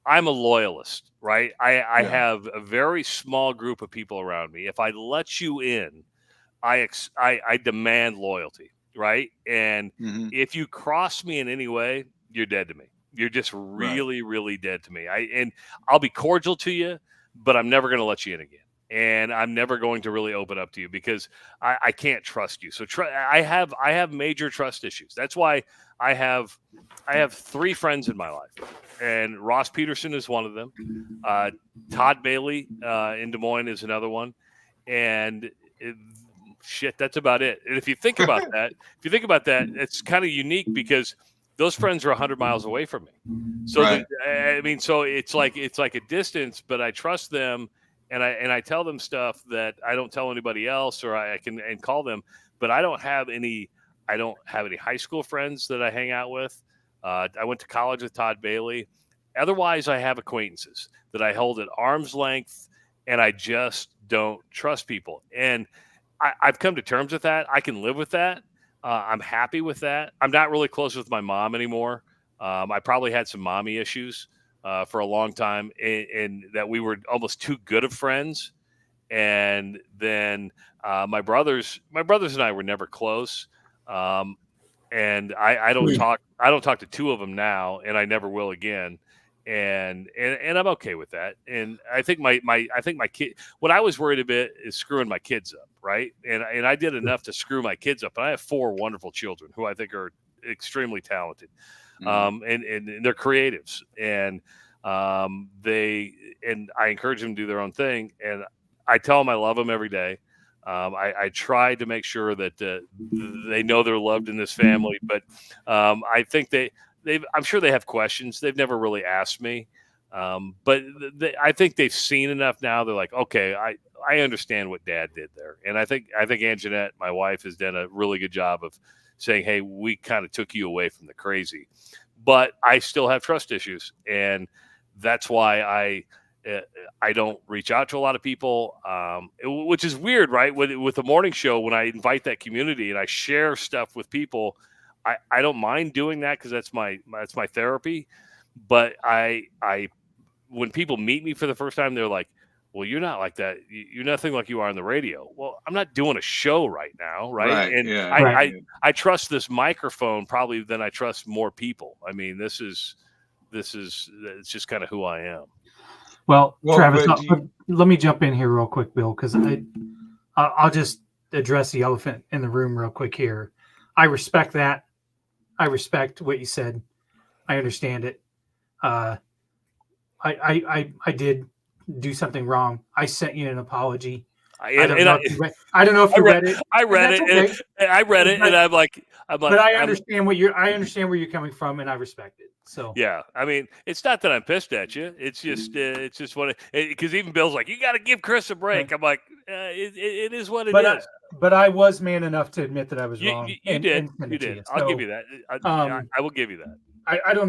D: I'm a loyalist, right? I have a very small group of people around me. If I let you in, I demand loyalty, right? And if you cross me in any way, you're dead to me. You're just really dead to me. I'll be cordial to you, but I'm never going to let you in again. And I'm never going to really open up to you because I can't trust you. So I have major trust issues. That's why I have 3 friends in my life, and Ross Peterson is one of them. Todd Bailey in Des Moines is another one, and that's about it. And if you think about that, it's kind of unique because those friends are 100 miles away from me. So so it's like a distance, but I trust them. And I tell them stuff that I don't tell anybody else, or I can call them, but I don't have any high school friends that I hang out with. I went to college with Todd Bailey. Otherwise, I have acquaintances that I hold at arm's length, and I just don't trust people. And I've come to terms with that. I can live with that. I'm happy with that. I'm not really close with my mom anymore. I probably had some mommy issues for a long time, and that we were almost too good of friends. And then my brothers and I were never close. And I don't talk to two of them now, and I never will again. And I'm okay with that. And I think my kid, what I was worried a bit is screwing my kids up, right? And I did enough to screw my kids up. And I have 4 wonderful children who I think are extremely talented, and they're creatives, and I encourage them to do their own thing, and I tell them I love them every day. I try to make sure that they know they're loved in this family, but I think I'm sure they have questions. They've never really asked me, but I think they've seen enough now. They're like, okay, I understand what Dad did there, and I think Anjanette, my wife, has done a really good job of saying, hey, we kind of took you away from the crazy, but I still have trust issues, and that's why I don't reach out to a lot of people, which is weird, right? With the morning show, when I invite that community and I share stuff with people, I don't mind doing that because that's my therapy. But when people meet me for the first time, they're like, well, you're not like that. You're nothing like you are on the radio. Well, I'm not doing a show right now, right? And yeah. I trust this microphone probably than I trust more people. I mean, this is it's just kind of who I am.
B: Well, Travis, let me jump in here real quick, Bill, because I'll just address the elephant in the room real quick here. I respect that. I respect what you said. I understand it. I did do something wrong. I sent you an apology. I don't know if you read it.
D: I read it. Okay. I read it, and I'm like.
B: But I understand where you're coming from, and I respect it. So
D: yeah, I mean, it's not that I'm pissed at you. It's just because even Bill's like, you got to give Chris a break. I'm like, it is what it is.
B: But I was man enough to admit that I was wrong.
D: You did. I'll give you that. I will give you that.
B: I don't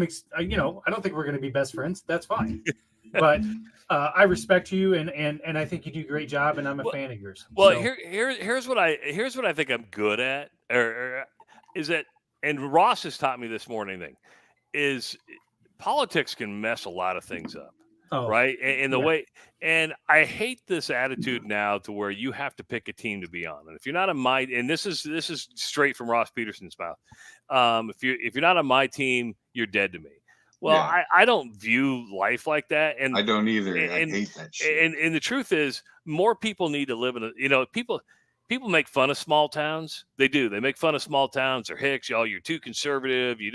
B: think we're going to be best friends. That's fine. But I respect you, and I think you do a great job, and I'm a fan of yours.
D: Well, so. here's what I think I'm good at, or is that, and Ross has taught me this morning thing, is politics can mess a lot of things up. Oh, right. And the way, and I hate this attitude now to where you have to pick a team to be on. And if you're not on my, and this is straight from Ross Peterson's mouth. If you're not on my team, you're dead to me. Well, yeah. I don't view life like that. And
C: I don't either. I hate that shit.
D: And the truth is, more people need to live in people make fun of small towns. They do. They make fun of small towns. They're hicks. Y'all, you're too conservative. You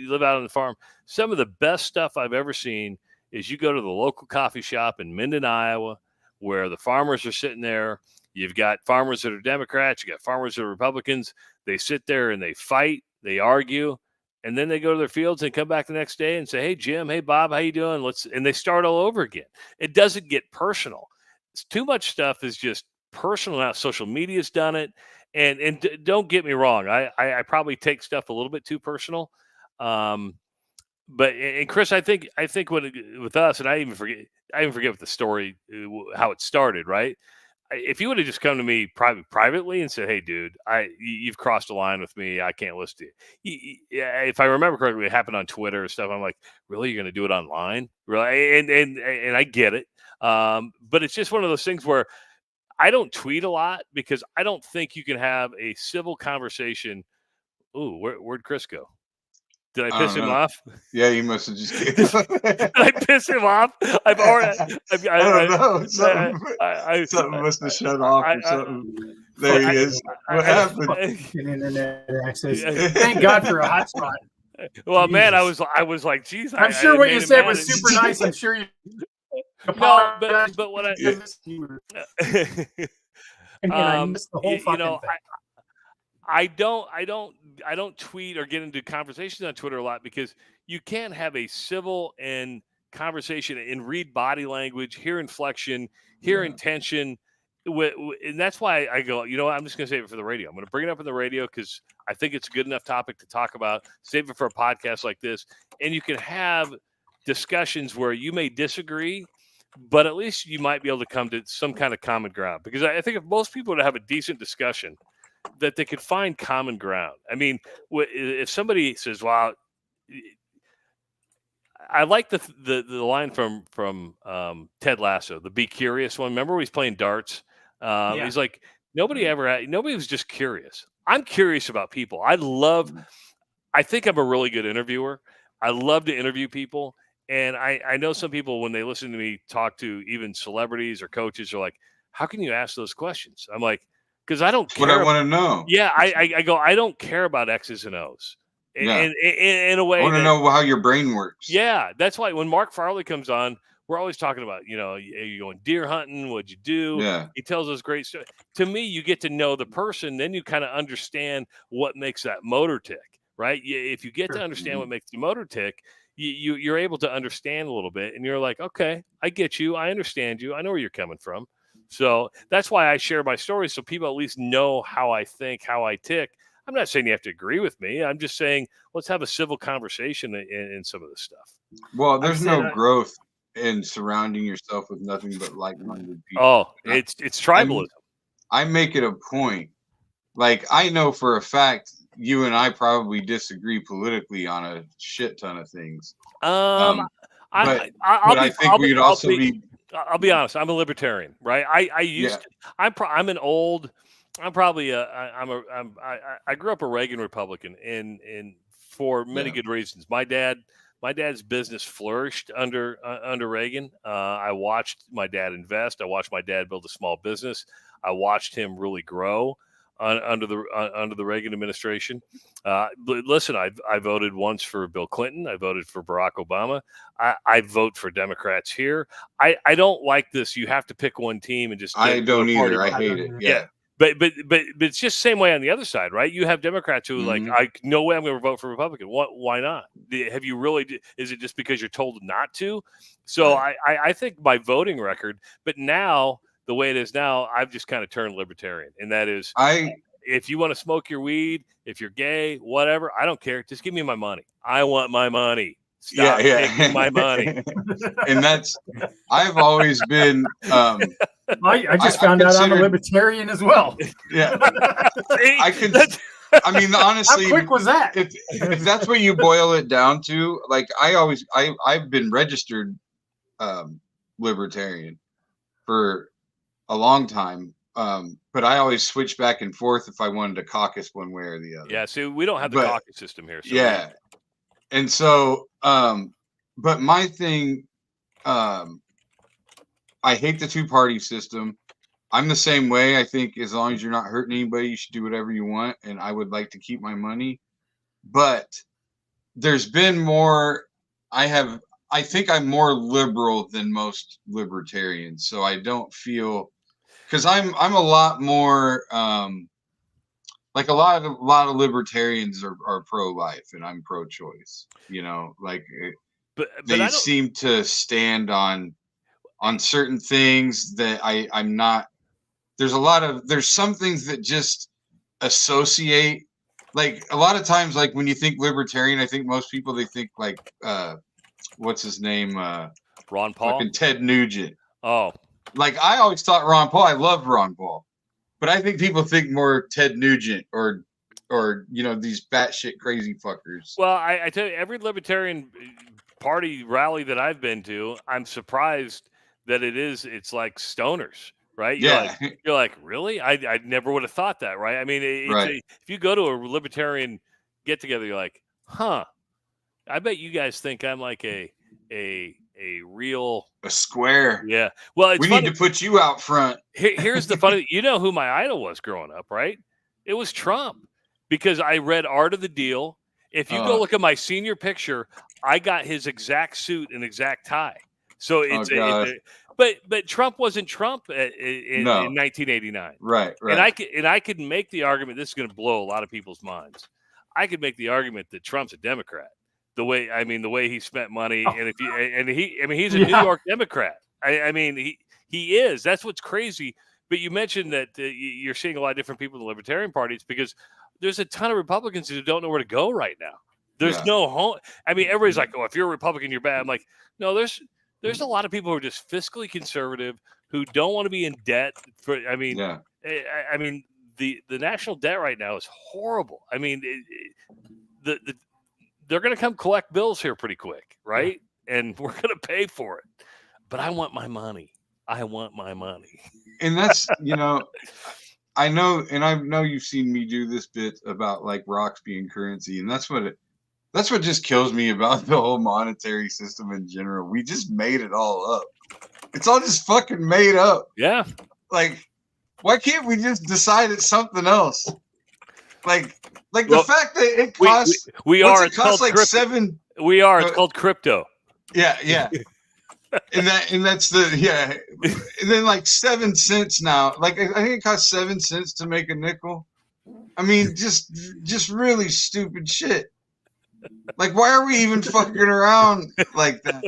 D: live out on the farm. Some of the best stuff I've ever seen is you go to the local coffee shop in Minden, Iowa, where the farmers are sitting there. You've got farmers that are Democrats. You got farmers that are Republicans. They sit there and they fight. They argue. And then they go to their fields and come back the next day and say, hey, Jim, hey, Bob, how you doing? And they start all over again. It doesn't get personal. It's too much stuff is just personal. Now social media's done it. And don't get me wrong. I probably take stuff a little bit too personal. But Chris, I think with us, and I even forget what the story, how it started, right? If you would have just come to me privately and said, hey, dude, you've crossed a line with me. I can't listen to you. If I remember correctly, it happened on Twitter and stuff. I'm like, really? You're going to do it online? Really? And I get it. But it's just one of those things where I don't tweet a lot because I don't think you can have a civil conversation. Ooh, where'd Chris go? Did I piss him off?
C: Yeah, you must have just.
D: Did I piss him off? I
C: don't know. Something must have shut off or something. There he is. What happened?
B: Internet access. Thank God for a hotspot.
D: Well, Jesus. Man, I was like, geez.
B: I'm sure what you said was super nice. I'm sure you.
D: No, but what I.
B: I missed the whole fucking thing.
D: I don't tweet or get into conversations on Twitter a lot because you can't have a civil and conversation and read body language, hear inflection, hear intention. And that's why I go, I'm just going to save it for the radio. I'm going to bring it up on the radio because I think it's a good enough topic to talk about. Save it for a podcast like this. And you can have discussions where you may disagree, but at least you might be able to come to some kind of common ground. Because I think if most people would have a decent discussion, that they could find common ground. I mean, if somebody says, "Wow," I like the line from Ted Lasso, the "Be Curious" one. Remember, he's playing darts. He's like, nobody was just curious. I'm curious about people. I think I'm a really good interviewer. I love to interview people. And I know some people, when they listen to me talk to even celebrities or coaches, are like, how can you ask those questions? I'm like, because I don't care.
C: What I want to know.
D: Yeah, I go, I don't care about X's and O's. In a way,
C: I want to know how your brain works.
D: Yeah, that's why when Mark Farley comes on, we're always talking about, you going deer hunting, what'd you do?
C: Yeah.
D: He tells us great stories. To me, you get to know the person, then you kind of understand what makes that motor tick, right? If you get to understand what makes the motor tick, you're able to understand a little bit, and you're like, okay, I get you, I understand you, I know where you're coming from. So that's why I share my stories, so people at least know how I think, how I tick. I'm not saying you have to agree with me. I'm just saying let's have a civil conversation in some of this stuff.
C: Well, there's no growth in surrounding yourself with nothing but like-minded people.
D: Oh, it's tribalism.
C: I make it a point. Like, I know for a fact you and I probably disagree politically on a shit ton of things.
D: I'll be honest. I'm a libertarian, right? I grew up a Reagan Republican, and for many good reasons. My dad's business flourished under Reagan. I watched my dad invest. I watched my dad build a small business. I watched him really grow under the Reagan administration. Listen, I voted once for Bill Clinton. I voted for Barack Obama. I vote for Democrats here. I don't like this. You have to pick one team and just.
C: I don't either. I hate it. Yeah.
D: But it's just the same way on the other side, right? You have Democrats who are like, no way I'm going to vote for Republican. Why not? Have you really? Is it just because you're told not to? So I think my voting record, but now the way it is now, I've just kind of turned libertarian, and that is, if you want to smoke your weed, if you're gay, whatever, I don't care. Just give me my money. I want my money. Stop taking my money.
C: And I've always been.
B: I just found out I'm a libertarian as well.
C: Yeah, I mean, honestly,
B: how quick was that?
C: If that's what you boil it down to, like I've been registered libertarian for a long time, but I always switch back and forth if I wanted to caucus one way or the other.
D: Yeah, see, we don't have the caucus system here. So
C: yeah, and so, but my thing, I hate the two-party system. I'm the same way. I think as long as you're not hurting anybody, you should do whatever you want, and I would like to keep my money. But there's been more. I think I'm more liberal than most libertarians, so I don't feel, because I'm a lot more like a lot of libertarians are pro-life, and I'm pro-choice. But they seem to stand on certain things that I'm not. There's some things that just associate. Like a lot of times, like when you think libertarian, I think most people, they think like what's his name?
D: Ron Paul?
C: Fucking Ted Nugent.
D: Oh.
C: Like I always thought Ron Paul. I loved Ron Paul. But I think people think more Ted Nugent or these batshit crazy fuckers.
D: Well, I tell you, every libertarian party rally that I've been to, I'm surprised that it's like stoners, right? You're like, really? I never would have thought that, right? I mean, if you go to a libertarian get together, you're like, huh? I bet you guys think I'm like a
C: square.
D: Yeah. Well,
C: we need to put you out front.
D: Here's the funny. You know who my idol was growing up, right? It was Trump, because I read Art of the Deal. If you go look at my senior picture, I got his exact suit and exact tie. So but Trump wasn't Trump in 1989.
C: Right.
D: And I could make the argument. This is going to blow a lot of people's minds. I could make the argument that Trump's a Democrat. The way he spent money, and he's a New York Democrat. I mean, he is. That's what's crazy. But you mentioned that you're seeing a lot of different people in the Libertarian Party. It's because there's a ton of Republicans who don't know where to go right now. There's no home. I mean, everybody's like, "Oh, if you're a Republican, you're bad." I'm like, no. There's a lot of people who are just fiscally conservative, who don't want to be in debt. the national debt right now is horrible. I mean, they're going to come collect bills here pretty quick, right? Yeah. And we're going to pay for it. But I want my money. I want my money.
C: And that's, I know you've seen me do this bit about like rocks being currency, and that's what just kills me about the whole monetary system in general. We just made it all up. It's all just fucking made up.
D: Yeah.
C: Like, why can't we just decide it's something else? Like the fact that it costs
D: it
C: costs like crypto. $7.
D: We are. It's called crypto.
C: Yeah. and that's and then like 7 cents now. Like I think it costs 7 cents to make a nickel. I mean, just really stupid shit. Like, why are we even fucking around like that?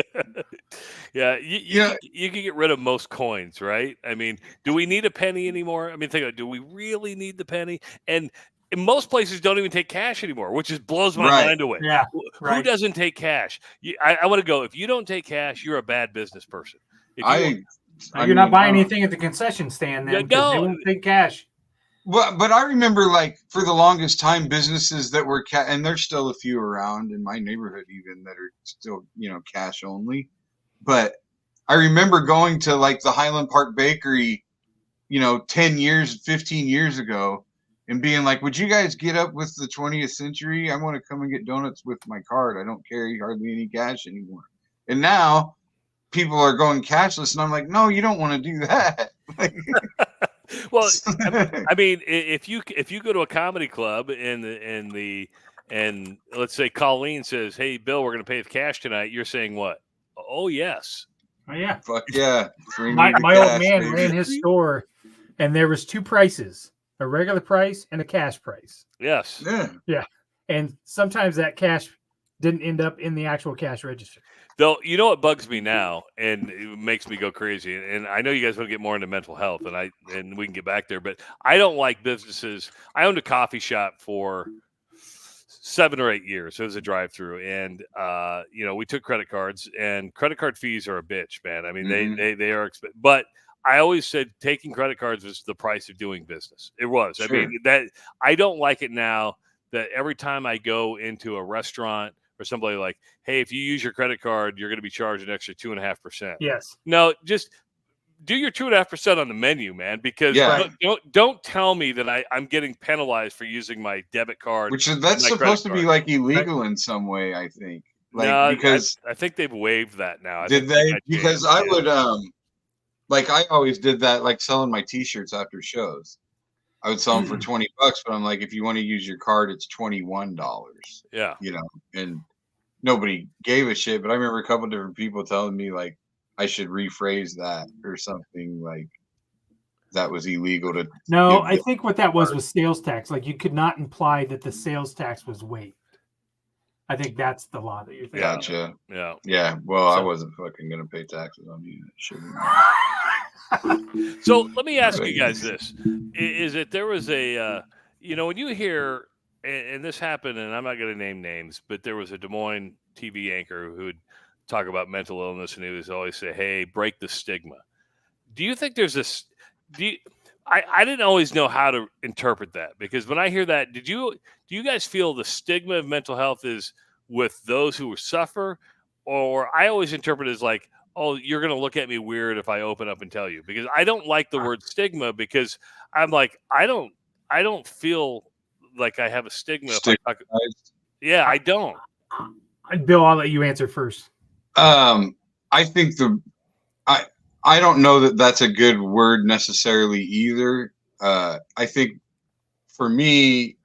D: Yeah, you can get rid of most coins, right? I mean, do we need a penny anymore? I mean, think about it. Do we really need the penny? And most places don't even take cash anymore, which just blows my mind away.
B: Yeah,
D: Who doesn't take cash? I want to go. If you don't take cash, you're a bad business person.
B: You're not buying anything at the concession stand then, because they won't take cash.
C: But I remember, like, for the longest time, businesses that were and there's still a few around in my neighborhood even that are still, cash only. But I remember going to like the Highland Park Bakery, 10 years, 15 years ago, and being like, would you guys get up with the 20th century? I want to come and get donuts with my card. I don't carry hardly any cash anymore. And now people are going cashless, and I'm like, no, you don't want to do that.
D: Well, I mean, if you go to a comedy club and let's say Colleen says, hey, Bill, we're going to pay with cash tonight. You're saying what? Oh, yes.
B: Oh, yeah.
C: Fuck yeah.
B: My old man ran his store, and there was 2 prices, a regular price and a cash price.
D: Yes.
B: Yeah. And sometimes that cash didn't end up in the actual cash register.
D: Though, you know what bugs me now, and it makes me go crazy, and I know you guys want to get more into mental health, and we can get back there, but I don't like businesses. I owned a coffee shop for 7 or 8 years. It was a drive-through, and we took credit cards, and credit card fees are a bitch, man. I mean, they are expensive, but I always said taking credit cards was the price of doing business. It was. Sure. I mean, that I don't like it now that every time I go into a restaurant or somebody like, hey, if you use your credit card, you're going to be charged an extra 2.5%.
B: Yes.
D: No, just do your 2.5% on the menu, man, because don't tell me that I'm getting penalized for using my debit card.
C: Which that's supposed to be like illegal in some way, I think. Like,
D: no,
C: because
D: I think they've waived that now.
C: Did they? Because I would I always did that, like selling my T-shirts after shows. I would sell them for $20, but I'm like, if you want to use your card, it's $21.
D: Yeah.
C: And nobody gave a shit, but I remember a couple of different people telling me like I should rephrase that or something, like that was illegal to.
B: No, I think what that was sales tax. Like you could not imply that the sales tax was waived. I think that's the law that you're thinking.
C: Gotcha.
D: Yeah.
C: Yeah. Well, I wasn't fucking gonna pay taxes on you.
D: So let me ask you guys this: is it there was a when you hear, and this happened, and I'm not going to name names, but there was a Des Moines TV anchor who would talk about mental illness, and he would always say, "Hey, break the stigma." Do you think there's this? I didn't always know how to interpret that, because when I hear that, do you guys feel the stigma of mental health is with those who suffer, or I always interpret it as like, oh, you're going to look at me weird if I open up and tell you, because I don't like the word stigma, because I'm like, I don't feel like I have a stigma. Yeah, I don't.
B: Bill, I'll let you answer first.
C: I think I don't know that that's a good word necessarily either. I think for me,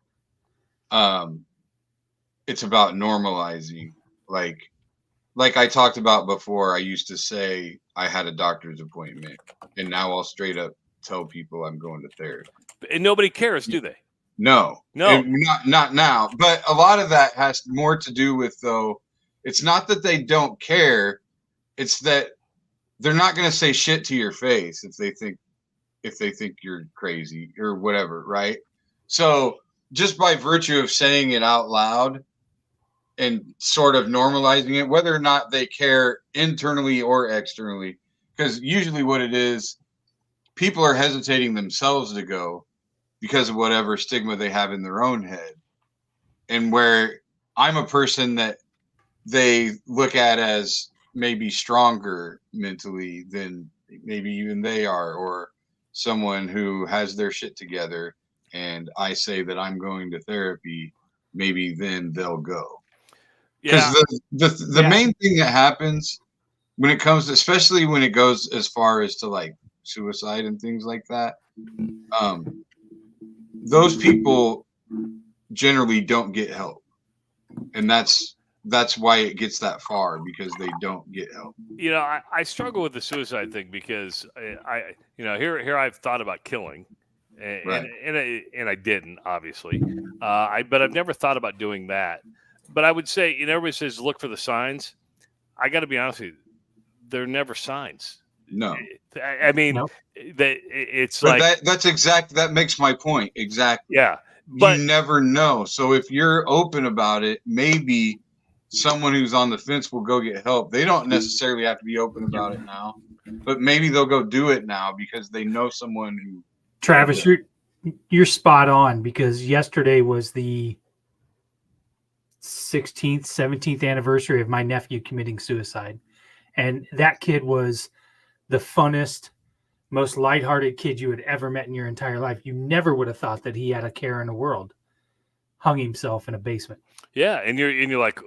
C: it's about normalizing. Like I talked about before, I used to say I had a doctor's appointment, and now I'll straight up tell people I'm going to therapy.
D: And nobody cares, do they?
C: No. Not now. But a lot of that has more to do with, though, it's not that they don't care. It's that they're not going to say shit to your face if they think you're crazy or whatever, right? So just by virtue of saying it out loud and sort of normalizing it, whether or not they care internally or externally, because usually what it is, people are hesitating themselves to go, because of whatever stigma they have in their own head. And where I'm a person that they look at as maybe stronger mentally than maybe even they are, or someone who has their shit together, and I say that I'm going to therapy, maybe then they'll go. Because the main thing that happens when it comes to, especially when it goes as far as to like suicide and things like that, those people generally don't get help. And that's why it gets that far, because they don't get help.
D: You know, I struggle with the suicide thing because I here I've thought about killing, and I didn't, obviously, but I've never thought about doing that. But I would say, everybody says look for the signs. I got to be honest with you, they're never signs.
C: No,
D: I mean, it's
C: but
D: like
C: that makes my point exactly.
D: Yeah, but
C: you never know. So if you're open about it, maybe someone who's on the fence will go get help. They don't necessarily have to be open about it now, but maybe they'll go do it now because they know someone who.
B: Travis, you're spot on, because yesterday was the 16th, 17th anniversary of my nephew committing suicide. And that kid was the funnest, most lighthearted kid you had ever met in your entire life. You never would have thought that he had a care in the world. Hung himself in a basement.
D: Yeah, and you're like,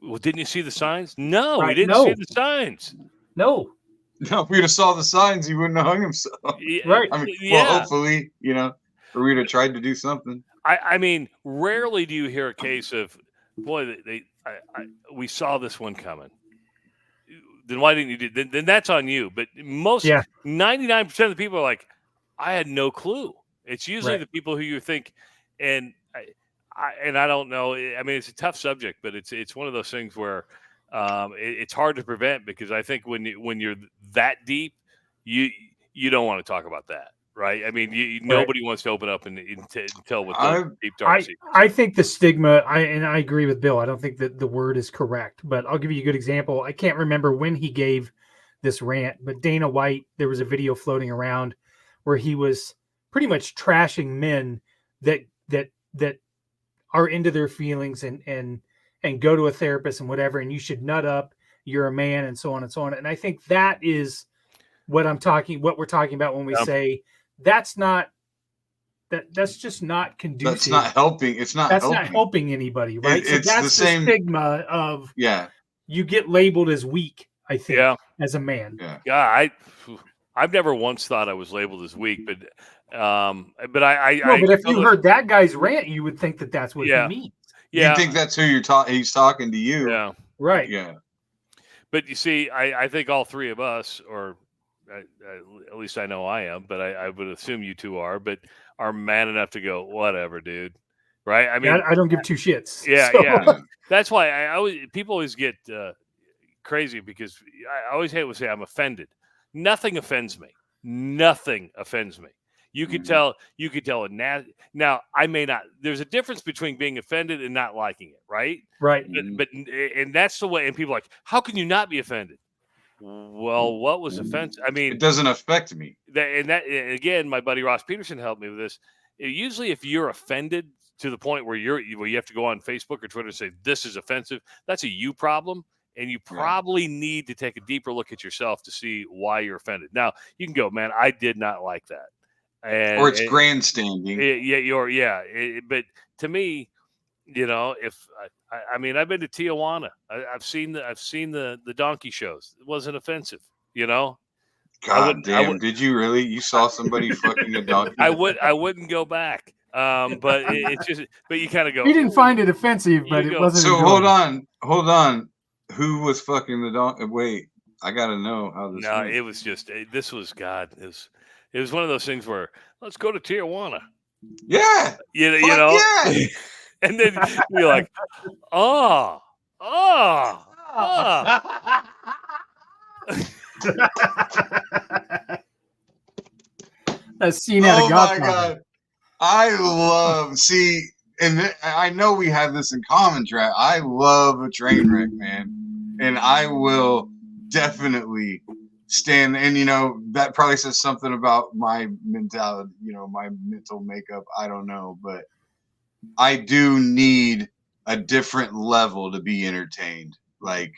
D: well, didn't you see the signs? No, we didn't see the signs.
B: No.
C: No, if we'd have saw the signs, he wouldn't have hung himself.
B: Right.
C: I mean, well, hopefully, or we'd have tried to do something.
D: I mean, rarely do you hear a case of, boy, we saw this one coming. Then why didn't you do? Then that's on you. But 99% of the people are like, I had no clue. It's usually the people who you think, and I don't know. I mean, it's a tough subject, but it's one of those things where it's hard to prevent, because I think when you're that deep, you don't want to talk about that. Right. I mean, nobody wants to open up and tell what the deep dark secrets.
B: I think the stigma, and I agree with Bill. I don't think that the word is correct, but I'll give you a good example. I can't remember when he gave this rant, but Dana White, there was a video floating around where he was pretty much trashing men that are into their feelings and go to a therapist and whatever, and you should nut up, you're a man, and so on and so on. And I think that is what we're talking about when we say that's just not conducive.
C: That's not helping. That's not
B: helping anybody, right?
C: It's that's the same
B: stigma of you get labeled as weak, I think, as a man.
D: Yeah, I've never once thought I was labeled as weak, but but
B: if you heard that guy's rant, you would think that that's what he means.
C: Yeah, you think that's who he's talking to you.
D: Yeah,
B: right.
C: Yeah,
D: but you see, I think all three of us, or at least I know I am, but I would assume you two are man enough to go, whatever, dude. Right? I mean,
B: I don't give two shits.
D: Yeah,
B: so.
D: Yeah. That's why people always get crazy, because I always hate to say I'm offended. Nothing offends me. Nothing offends me. You could tell now I may not. There's a difference between being offended and not liking it, right?
B: Right.
D: But and that's the way. And people are like, how can you not be offended? Well, what was offensive? I mean,
C: it doesn't affect me.
D: And again, my buddy Ross Peterson helped me with this. Usually, if you're offended to the point where you have to go on Facebook or Twitter and say this is offensive, that's a you problem, and you probably need to take a deeper look at yourself to see why you're offended. Now, you can go, man, I did not like that,
C: or it's grandstanding.
D: But to me, if I mean, I've been to Tijuana. I've seen the donkey shows. It wasn't offensive,
C: God damn! Did you really? You saw somebody fucking a donkey?
D: I wouldn't go back. But it's just. But you kind of go.
B: He didn't find it offensive, but it wasn't.
C: So hold on. Who was fucking the donkey? Wait, I gotta know how this.
D: No, it was just. This was God. It was one of those things where let's go to Tijuana.
C: Yeah.
D: You know. Yeah. And then you're like,
B: That scene out of Godfather.
C: My God. And I know we have this in common, Trav. I love a train wreck, man. And I will definitely stand, and you know that probably says something about my mentality, you know, my mental makeup. I don't know, but I do need a different level to be entertained. Like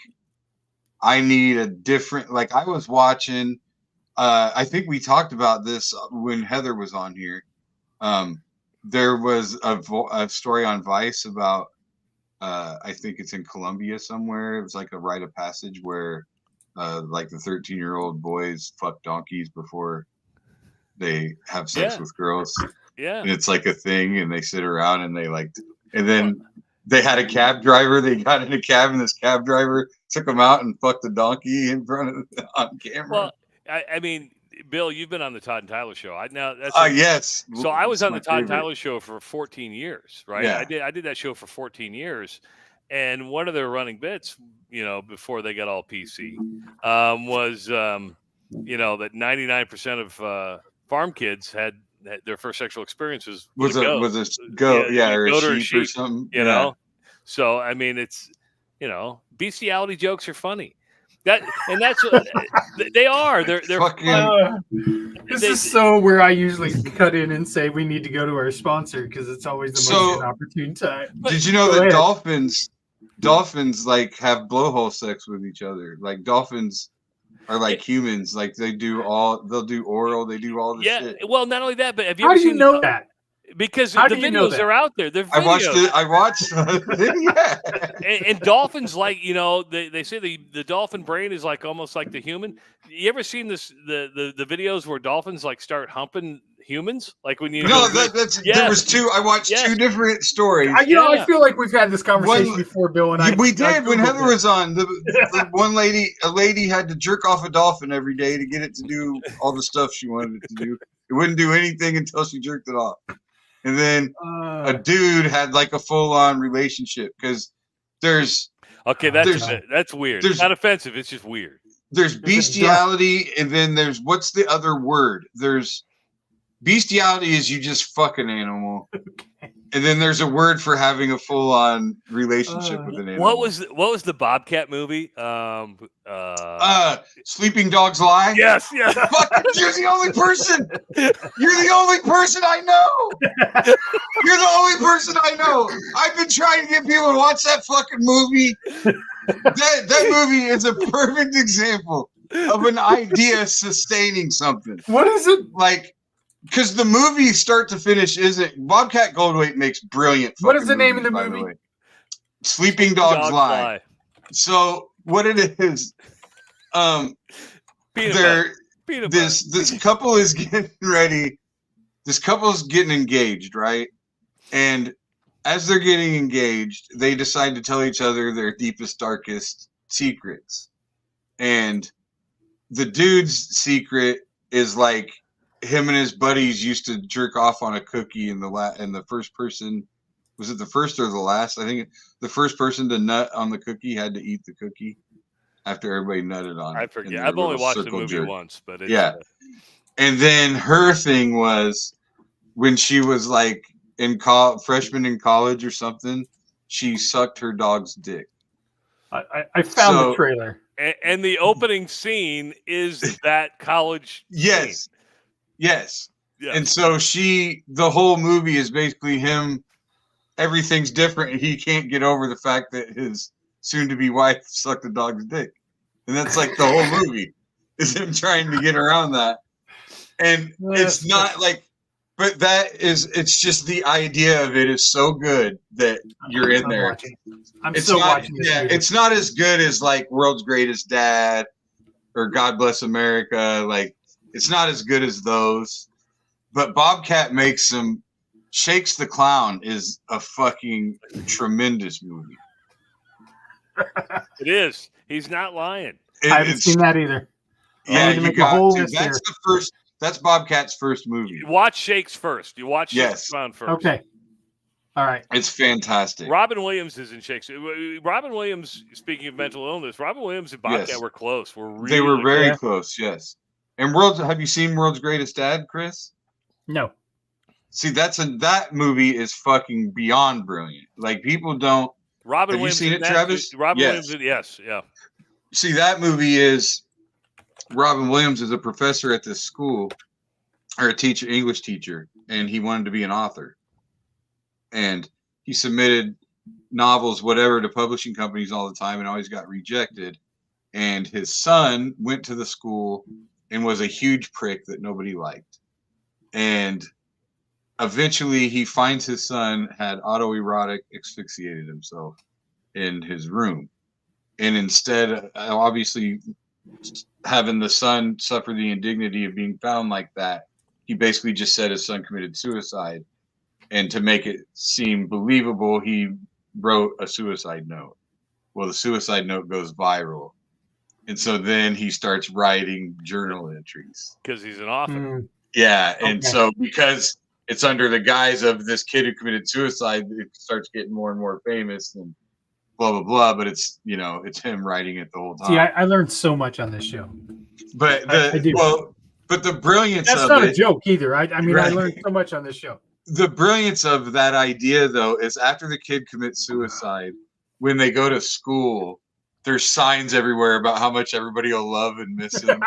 C: I need a different. Like I was watching. I think we talked about this when Heather was on here. There was a story on Vice about. I think it's in Colombia somewhere. It was like a rite of passage where. Like the 13-year-old boys fuck donkeys before they have sex with girls.
D: Yeah.
C: And it's like a thing, and they sit around and they like, and then they had a cab driver. They got in a cab, and this cab driver took them out and fucked the donkey in front of them on camera.
D: Well, I mean, Bill, you've been on the Todd and Tyler show.
C: Yes.
D: So I was on the Todd and Tyler show for 14 years, right?
C: Yeah.
D: I did that show for 14 years. And one of their running bits, you know, before they got all PC, was, you know, that 99% of farm kids had their first sexual experiences
C: was a goat, or a sheep or something,
D: you know. So I mean, it's, you know, bestiality jokes are funny. That's they are. They're
C: fucking.
B: This is so where I usually cut in and say we need to go to our sponsor because it's always the most inopportune time.
C: Did you know that dolphins like have blowhole sex with each other? Like dolphins are like humans. Like they'll do oral, they do all this shit.
D: Well, not only that, but have you
B: How
D: ever
B: do you
D: seen
B: know that?
D: Because the videos are out there. They're videos.
C: I watched yeah.
D: And dolphins, like, you know, they say the dolphin brain is like almost like the human. You ever seen the videos where dolphins like start humping humans? Like when you
C: there was two. I watched two different stories.
B: I feel like we've had this conversation before, Bill and I.
C: We did when Heather was on. The one a lady had to jerk off a dolphin every day to get it to do all the stuff she wanted it to do. It wouldn't do anything until she jerked it off. And then a dude had like a full-on relationship because there's
D: that's weird. It's not offensive. It's just weird.
C: There's bestiality, and then there's what's the other word? There's bestiality is you just fuck an animal, and then there's a word for having a full-on relationship with an animal.
D: What was the Bobcat movie?
C: Sleeping Dogs Lie.
D: Yes.
C: Fucking, you're the only person. You're the only person I know. You're the only person I know. I've been trying to get people to watch that fucking movie. That movie is a perfect example of an idea sustaining something.
B: What is it
C: like? Because the movie, start to finish, isn't Bobcat Goldthwait makes brilliant.
B: What is the name of the movie?
C: Sleeping Dogs Lie. So what it is, this couple is getting ready. This couple is getting engaged, right? And as they're getting engaged, they decide to tell each other their deepest, darkest secrets. And the dude's secret is like him and his buddies used to jerk off on a cookie, and the first person, was it the first or the last? I think the first person to nut on the cookie had to eat the cookie after everybody nutted on it.
D: I forget. I've only watched the movie once, but
C: And then her thing was when she was like freshman in college or something, she sucked her dog's dick.
B: I found the trailer.
D: And the opening scene is that college.
C: Yes. Yes. And so the whole movie is basically him. Everything's different. He can't get over the fact that his soon-to-be wife sucked the dog's dick. And that's like the whole movie is him trying to get around that. And it's not like, but it's just the idea of it is so good that you're in there.
B: Watching.
C: Yeah, it's not as good as like World's Greatest Dad or God Bless America. Like, it's not as good as those, but Bobcat Shakes the Clown is a fucking tremendous movie.
D: It is. He's not lying.
B: I haven't seen that either.
C: Yeah, you got to. That's Bobcat's first movie.
D: You watch Shakes first. You watch Shakes the Clown first.
B: Okay. All right.
C: It's fantastic.
D: Robin Williams is in Shakes. Robin Williams, speaking of mental illness, Robin Williams and Bobcat were close.
C: They were very close, yes. And have you seen World's Greatest Dad, Chris?
B: No.
C: See, that movie is fucking beyond brilliant. Like, people don't.
D: Have you
C: seen it, Travis?
D: Robin Williams, yes, yeah.
C: See, that movie is Robin Williams is a professor at this school, or a teacher, English teacher, and he wanted to be an author. And he submitted novels, whatever, to publishing companies all the time and always got rejected. And his son went to the school and was a huge prick that nobody liked. And eventually he finds his son had autoerotic asphyxiated himself in his room. And instead, obviously, having the son suffer the indignity of being found like that, he basically just said his son committed suicide. And to make it seem believable, he wrote a suicide note. Well, the suicide note goes viral. And so then he starts writing journal entries.
D: Because he's an author.
C: Yeah. And so because it's under the guise of this kid who committed suicide, it starts getting more and more famous and blah, blah, blah. But it's, you know, it's him writing it the whole time.
B: See, I learned so much on this show.
C: But but the brilliance
B: of it. That's not a joke either. I mean, right. I learned so much on this show.
C: The brilliance of that idea, though, is after the kid commits suicide, when they go to school, there's signs everywhere about how much everybody will love and miss him.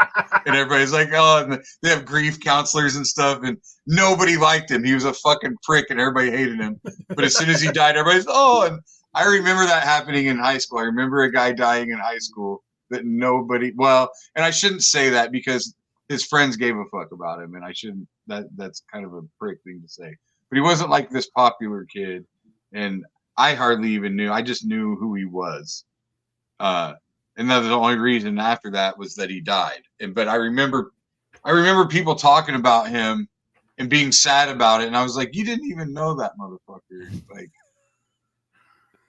C: And everybody's like, oh, and they have grief counselors and stuff. And nobody liked him. He was a fucking prick and everybody hated him. But as soon as he died, everybody's, oh, and I remember that happening in high school. I remember a guy dying in high school that nobody, well, and I shouldn't say that because his friends gave a fuck about him. And I shouldn't, that's kind of a prick thing to say. But he wasn't like this popular kid. And I hardly even knew. I just knew who he was. And that was the only reason after that was that he died. But I remember people talking about him and being sad about it. And I was like, you didn't even know that motherfucker. Like,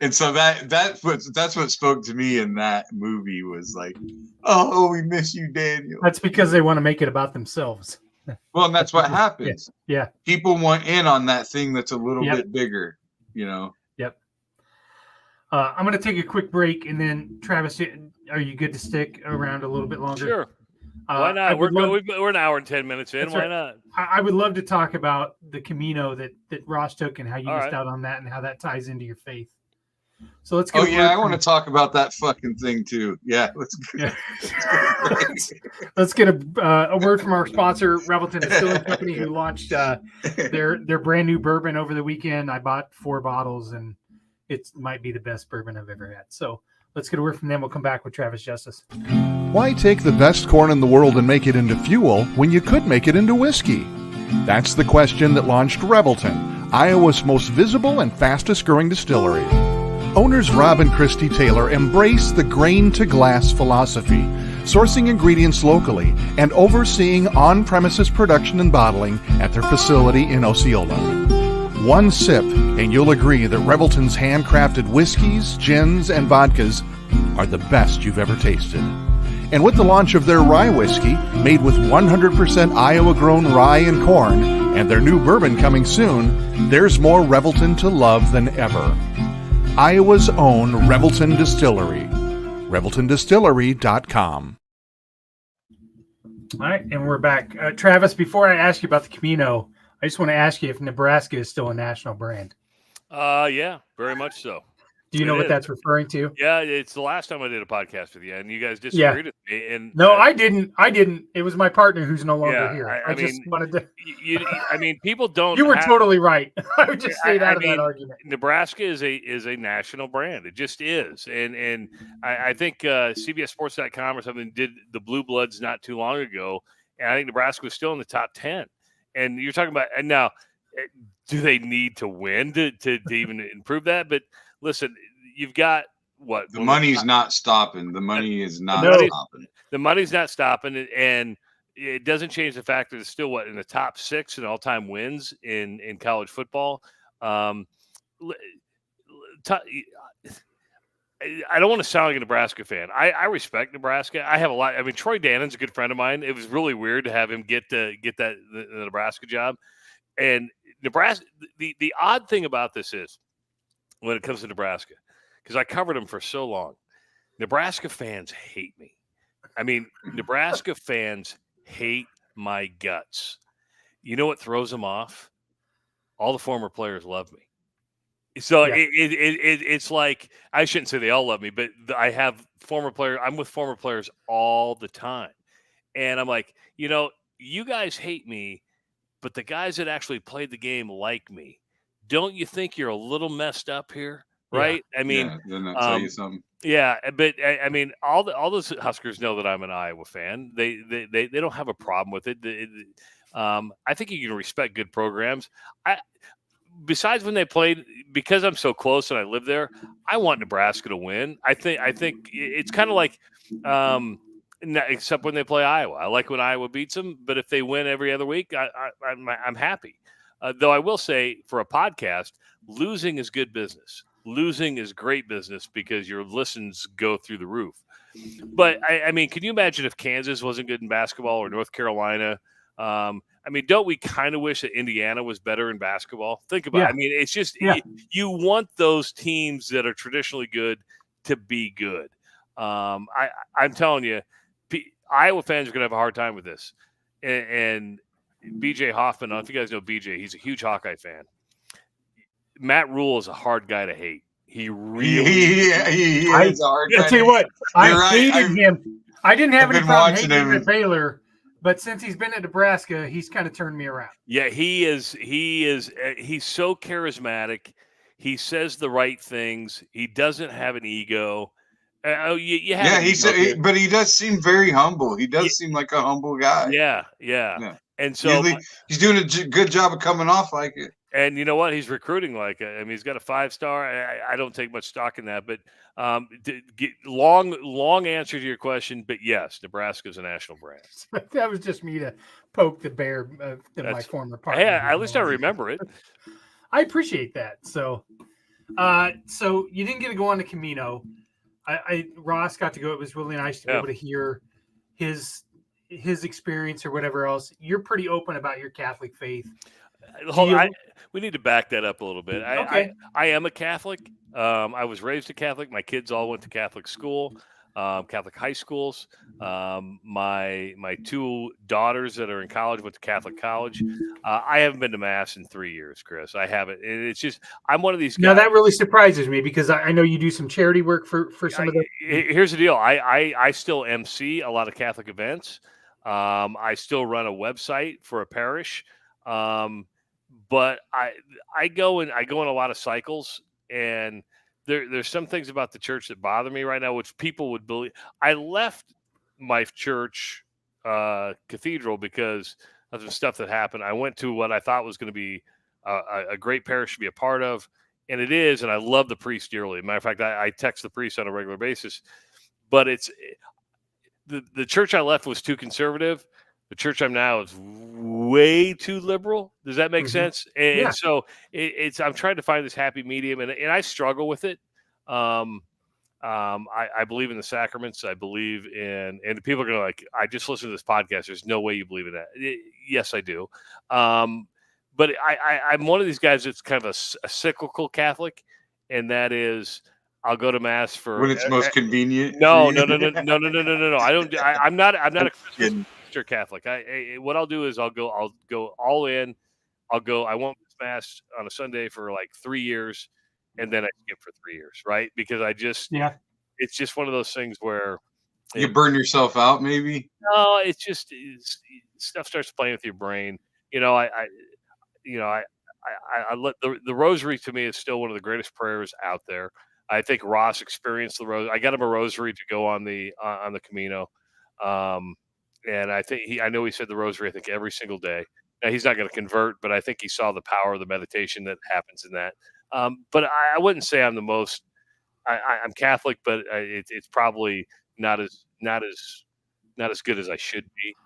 C: and so that's what spoke to me in that movie was like, oh, we miss you, Daniel.
B: That's because they want to make it about themselves.
C: Well, and that's what happens.
B: Yeah.
C: People want in on that thing that's a little bit bigger, you know?
B: Yep. I'm going to take a quick break, and then, Travis, are you good to stick around a little bit longer?
D: Sure. Why not? We're an hour and 10 minutes in. Why not?
B: I would love to talk about the Camino that Ross took and how you missed out on that and how that ties into your faith. So let's go.
C: Oh yeah, I want to talk about that fucking thing too. Yeah, let's
B: get a word from our sponsor, Revelton Distilling Company, who launched their brand new bourbon over the weekend. I bought 4 bottles, and it might be the best bourbon I've ever had. So let's get a word from them. We'll come back with Travis Justice.
E: Why take the best corn in the world and make it into fuel when you could make it into whiskey? That's the question that launched Revelton, Iowa's most visible and fastest growing distillery. Owners Rob and Christy Taylor embrace the grain-to-glass philosophy, sourcing ingredients locally and overseeing on-premises production and bottling at their facility in Osceola. One sip, and you'll agree that Revelton's handcrafted whiskeys, gins, and vodkas are the best you've ever tasted. And with the launch of their rye whiskey, made with 100% Iowa-grown rye and corn, and their new bourbon coming soon, there's more Revelton to love than ever. Iowa's own Revelton Distillery. ReveltonDistillery.com.
B: All right, and we're back. Travis, before I ask you about the Camino, I just want to ask you if Nebraska is still a national brand.
D: Yeah, very much so.
B: Do you know what that's referring to?
D: Yeah, it's the last time I did a podcast with you, and you guys disagreed with me. And
B: no, I didn't. It was my partner who's no longer here. I just wanted to.
D: People don't.
B: You were totally right. I would just stayed out of that argument.
D: Nebraska is a national brand. It just is, and I think CBSSports.com or something did the Blue Bloods not too long ago, and I think Nebraska was still in the top 10. And you're talking about, and now, do they need to win to even improve that? But listen, you've got what?
C: The money's not stopping. The money is not stopping.
D: The money's not stopping, and it doesn't change the fact that it's still in the top 6 in all-time wins in college football. I don't want to sound like a Nebraska fan. I respect Nebraska. I have a lot. I mean, Troy Dannon's a good friend of mine. It was really weird to have him get the Nebraska job. And Nebraska, the odd thing about this is when it comes to Nebraska, because I covered them for so long, Nebraska fans hate me. I mean, Nebraska fans hate my guts. You know what throws them off? All the former players love me. So it's like, I shouldn't say they all love me, but I have former players. I'm with former players all the time. And I'm like, you guys hate me, but the guys that actually played the game like me. Don't you think you're a little messed up here? Right?
B: Yeah.
D: I mean,
C: doesn't that tell you something?
D: Yeah, but I mean, all those Huskers know that I'm an Iowa fan. They don't have a problem with it. I think you can respect good programs. Besides when they played, because I'm so close and I live there, I want Nebraska to win. I think it's kind of like, except when they play Iowa. I like when Iowa beats them, but if they win every other week, I'm happy. Though I will say, for a podcast, losing is good business. Losing is great business because your listens go through the roof. But I mean, can you imagine if Kansas wasn't good in basketball or North Carolina? I mean, don't we kind of wish that Indiana was better in basketball? Think about it. I mean, it's just you want those teams that are traditionally good to be good. I'm telling you, Iowa fans are going to have a hard time with this. And BJ Hoffman, I don't know if you guys know BJ, he's a huge Hawkeye fan. Matt Rule is a hard guy to hate. He really
C: he is a hard guy.
B: I'll tell you what, I hated him. I didn't have any problem hating him at Baylor, but since he's been at Nebraska, he's kind of turned me around.
D: Yeah, he's so charismatic. He says the right things. He doesn't have an ego. But
C: he does seem very humble. He does seem like a humble guy.
D: Yeah. And so
C: he's doing a good job of coming off like it.
D: And you know what? He's recruiting like it. I mean, he's got a 5-star. I don't take much stock in that, but long answer to your question. But yes, Nebraska is a national brand.
B: That was just me to poke the bear in my former partner.
D: Hey, at least I remember it.
B: I appreciate that. So you didn't get to go on the Camino. Ross got to go. It was really nice to be able to hear his experience or whatever else. You're pretty open about your Catholic faith.
D: We need to back that up a little bit.
B: Okay.
D: I am a Catholic. I was raised a Catholic. My kids all went to Catholic school, Catholic high schools. My 2 daughters that are in college went to Catholic college. I haven't been to Mass in 3 years, Chris. I haven't. It's just I'm one of these guys.
B: No, that really surprises me because I know you do some charity work for some of the.
D: Here's the deal. I still MC a lot of Catholic events. I still run a website for a parish. But I go in a lot of cycles, and there's some things about the church that bother me right now, which people would believe. I left my church cathedral because of the stuff that happened. I went to what I thought was going to be a great parish to be a part of, and it is, and I love the priest dearly. Matter of fact, I text the priest on a regular basis, but it's the church I left was too conservative. The church I'm now is way too liberal. Does that make sense? And so I'm trying to find this happy medium, and I struggle with it. I believe in the sacraments. I believe in, and people are going to like, I just listened to this podcast. There's no way you believe in that. Yes, I do. But I'm one of these guys that's kind of a cyclical Catholic, and that is, I'll go to Mass for
C: when it's most convenient.
D: No. I don't. I'm not a Christian Catholic. What I'll do is I'll go all in. I won't miss Mass on a Sunday for like 3 years, and then I skip for 3 years, right? Because it's just one of those things where
C: you burn yourself out, maybe.
D: No, it's just stuff starts playing with your brain. I let the rosary to me is still one of the greatest prayers out there. I think Ross experienced the rosary. I got him a rosary to go on the Camino. And I know he said the rosary, I think, every single day. Now, he's not going to convert, but I think he saw the power of the meditation that happens in that. But I wouldn't say I'm the most. I'm Catholic, but it's probably not as good as I should be.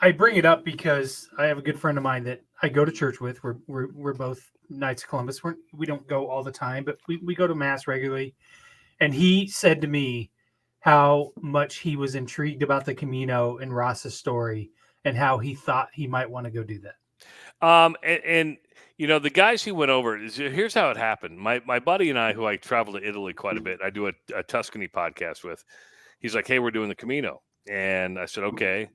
B: I bring it up because I have a good friend of mine that I go to church with. We're both Knights of Columbus. We don't go all the time, but we go to Mass regularly. And he said to me how much he was intrigued about the Camino and Ross's story and how he thought he might want to go do that.
D: And the guys who went over, here's how it happened. My buddy and I, who I travel to Italy quite a bit, I do a Tuscany podcast with, he's like, hey, we're doing the Camino. And I said, okay.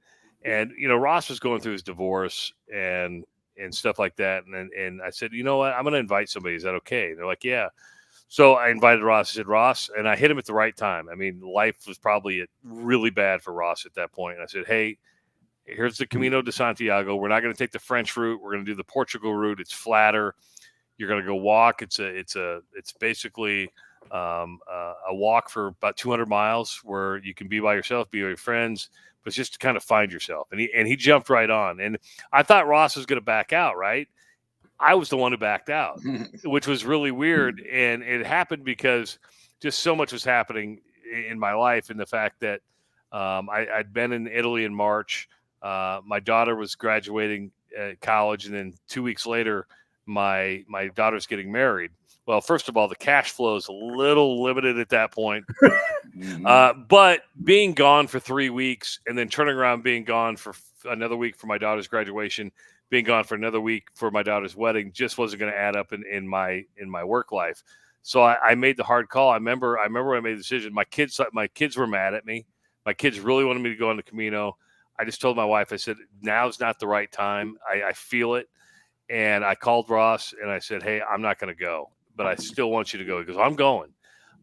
D: And, Ross was going through his divorce and stuff like that. And I said, you know what, I'm going to invite somebody. Is that okay? And they're like, yeah. So I invited Ross. I said, Ross, and I hit him at the right time. I mean, life was probably really bad for Ross at that point. And I said, hey, here's the Camino de Santiago. We're not going to take the French route. We're going to do the Portugal route. It's flatter. You're going to go walk. It's basically a walk for about 200 miles where you can be by yourself, be with your friends, but just to kind of find yourself. And he jumped right on. And I thought Ross was going to back out, right? I was the one who backed out, which was really weird. And it happened because just so much was happening in my life, and the fact that I'd been in Italy in March. My daughter was graduating college, and then 2 weeks later, my daughter's getting married. Well, first of all, the cash flow is a little limited at that point. But being gone for 3 weeks and then turning around, being gone for another week for my daughter's graduation, being gone for another week for my daughter's wedding just wasn't going to add up in my work life. So I made the hard call. I remember when I made the decision. My kids were mad at me. My kids really wanted me to go on the Camino. I just told my wife, I said, now's not the right time. I feel it. And I called Ross and I said, hey, I'm not going to go, but I still want you to go. He goes, I'm going.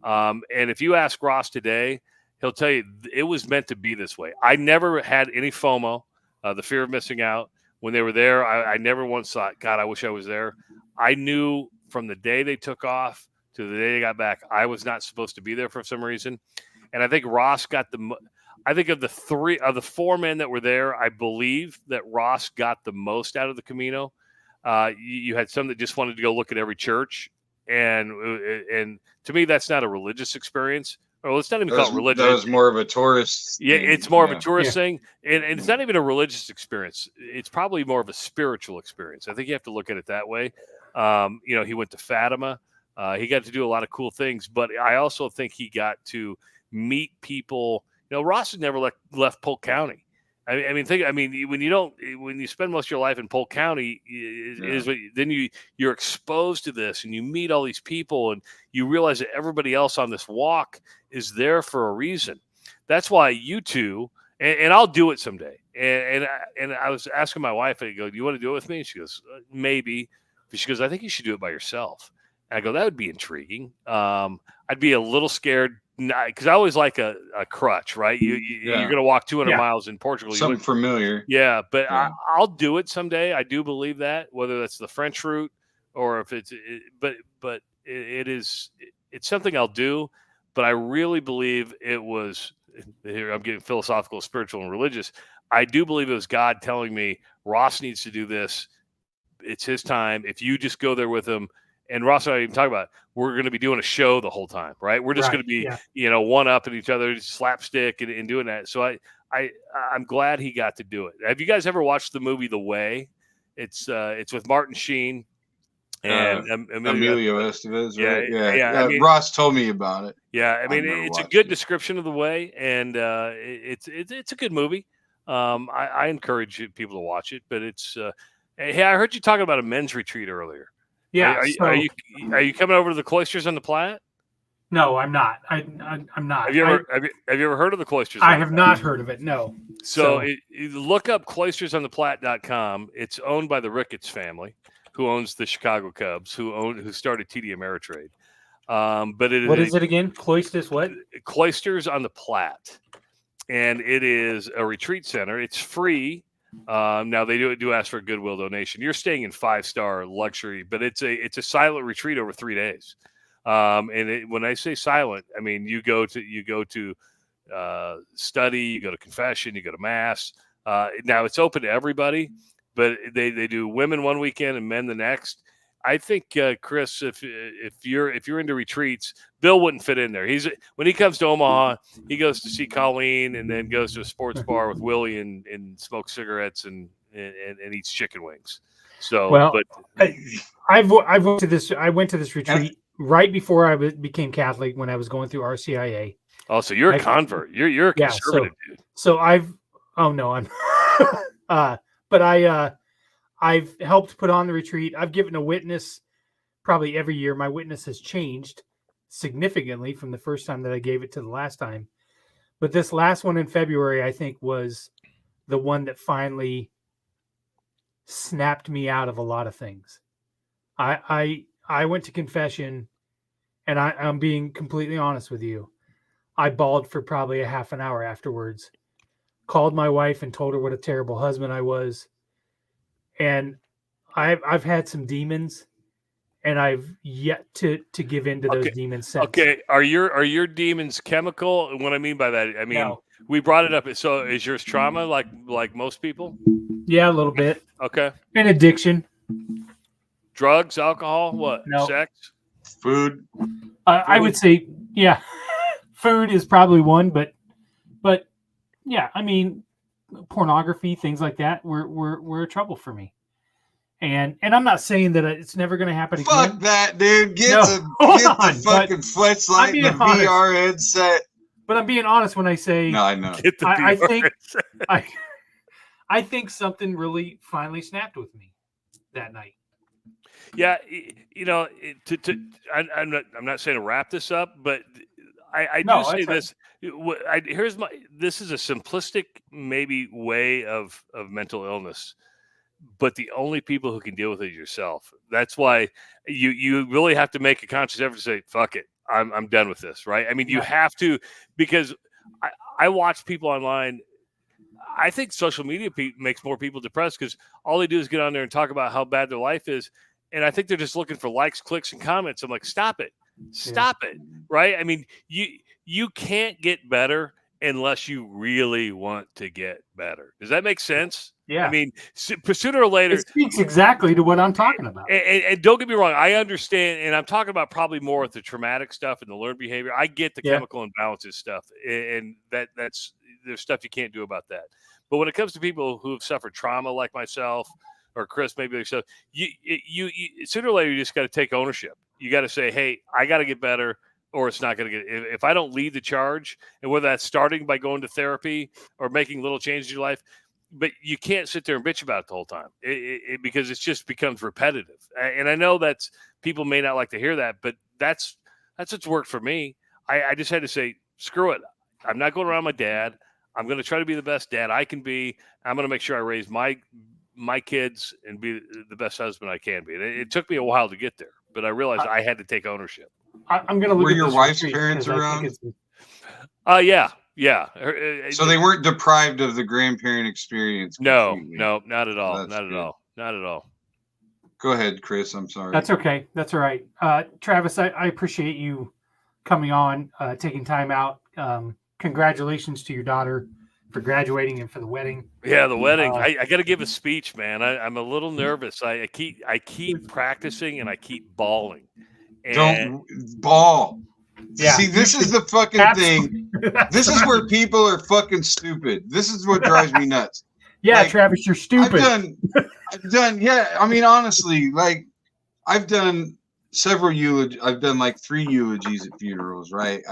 D: And if you ask Ross today, he'll tell you it was meant to be this way. I never had any FOMO, the fear of missing out. When they were there, I never once thought, God, I wish I was there. I knew from the day they took off to the day they got back, I was not supposed to be there for some reason. And I think Ross got I think of the four men that were there, I believe that Ross got the most out of the Camino. You had some that just wanted to go look at every church. And to me, that's not a religious experience. Well, it's not even called religion.
C: That was more of a tourist.
D: Yeah, it's more of a tourist thing. And it's not even a religious experience. It's probably more of a spiritual experience. I think you have to look at it that way. He went to Fatima. He got to do a lot of cool things. But I also think he got to meet people. Ross had never left Polk County. When you spend most of your life in Polk County, then you're exposed to this, and you meet all these people, and you realize that everybody else on this walk is there for a reason. That's why you two, and I'll do it someday. And I was asking my wife, I go, do you want to do it with me? And she goes, maybe. But she goes, I think you should do it by yourself. And I go, that would be intriguing. I'd be a little scared. Because I always like a crutch, right? You're going to walk 200 miles in Portugal.
C: Something familiar.
D: Yeah, but yeah. I'll do it someday. I do believe that, whether that's the French route or if it's something I'll do. But I really believe it was, here I'm getting philosophical, spiritual, and religious. I do believe it was God telling me, Ross needs to do this. It's his time. If you just go there with him, and Ross and I even talk about it, we're going to be doing a show the whole time, right? We're just going to be, one up at each other, slapstick and doing that. So I'm glad he got to do it. Have you guys ever watched the movie The Way? It's with Martin Sheen and
C: Emilio Estevez. Right?
D: Yeah.
C: Ross told me about it.
D: Yeah, it's a good description of The Way, and it's a good movie. I encourage people to watch it, but it's. Hey, I heard you talking about a men's retreat earlier.
B: Yeah.
D: Are you coming over to the Cloisters on the Platte?
B: No, I'm not. I'm not.
D: Have you ever heard of the Cloisters?
B: I have not heard of it. No.
D: So look up cloistersontheplatte.com. It's owned by the Ricketts family, who owns the Chicago Cubs, who started TD Ameritrade. But
B: what is it again? Cloisters what?
D: Cloisters on the Platte, and it is a retreat center. It's free. Now they do ask for a goodwill donation. You're staying in 5-star luxury, but it's a silent retreat over 3 days. When I say silent, I mean you go to study, you go to confession, you go to mass. Now it's open to everybody, but they do women one weekend and men the next. I think Chris, if you're into retreats, Bill wouldn't fit in there. When he comes to Omaha, he goes to see Colleen and then goes to a sports bar with Willie and smokes cigarettes and eats chicken wings. So,
B: I went to this retreat right before I became Catholic when I was going through RCIA.
D: Oh, so you're a convert. You're a conservative dude.
B: So I've helped put on the retreat. I've given a witness probably every year. My witness has changed significantly from the first time that I gave it to the last time. But this last one in February, I think, was the one that finally snapped me out of a lot of things. I went to confession, and I'm being completely honest with you, I bawled for probably a half an hour afterwards. Called my wife and told her what a terrible husband I was. And I've had some demons, and I've yet to give in to those demons since.
D: Okay, are your demons chemical? And what I mean by that, I mean, no. We brought it up. So is yours trauma like most people?
B: Yeah, a little bit.
D: Okay.
B: And addiction.
D: Drugs, alcohol, what?
B: No.
D: Sex?
C: Food?
B: I would say, yeah. Food is probably one, but yeah, I mean, pornography, things like that were trouble for me. And I'm not saying that it's never going to happen again.
C: Fuck that, dude. Get the fucking flashlight and the VR headset.
B: But I'm being honest when I say,
C: no, I know.
D: Get the VR
B: I think something really finally snapped with me that night.
D: Yeah, you know, I'm not saying to wrap this up, but I do say this. This is a simplistic maybe way of mental illness, but the only people who can deal with it is yourself. That's why you really have to make a conscious effort to say, fuck it, I'm done with this, right? I mean, you have to, because I watch people online. I think social media makes more people depressed because all they do is get on there and talk about how bad their life is. And I think they're just looking for likes, clicks, and comments. I'm like, stop it, right? I mean, you can't get better unless you really want to get better. Does that make sense?
B: Yeah.
D: I mean, sooner or later,
B: it speaks exactly to what I'm talking about.
D: And don't get me wrong, I understand, and I'm talking about probably more with the traumatic stuff and the learned behavior. I get the chemical imbalances stuff, and that's there's stuff you can't do about that. But when it comes to people who have suffered trauma like myself, or Chris, maybe yourself, you sooner or later, you just got to take ownership. You got to say, hey, I got to get better, or it's not going to get. If I don't lead the charge, and whether that's starting by going to therapy or making little changes in your life, but you can't sit there and bitch about it the whole time because it just becomes repetitive. And I know that's people may not like to hear that, but that's what's worked for me. I just had to say, screw it. I'm not going around my dad. I'm going to try to be the best dad I can be. I'm going to make sure I raise my kids and be the best husband I can be. And it took me a while to get there, but I realized I had to take ownership.
B: I'm going to look
C: Were
B: at
C: your wife's parents around?
D: Yeah.
C: So they weren't deprived of the grandparent experience.
D: No, not at all. Not at all.
C: Go ahead, Chris. I'm sorry.
B: That's okay. That's all right. Travis, I appreciate you coming on, taking time out. Congratulations to your daughter for graduating and for the wedding.
D: Yeah, the wedding. I got to give a speech, man. I'm a little nervous. I keep practicing and I keep bawling.
C: Don't bawl. Yeah. See, this is the fucking thing. This is where people are fucking stupid. This is what drives me nuts.
B: Yeah, like, Travis, you're stupid.
C: I've done. Yeah, I mean, honestly, like, I've done several eulogies. I've done like 3 eulogies at funerals, right?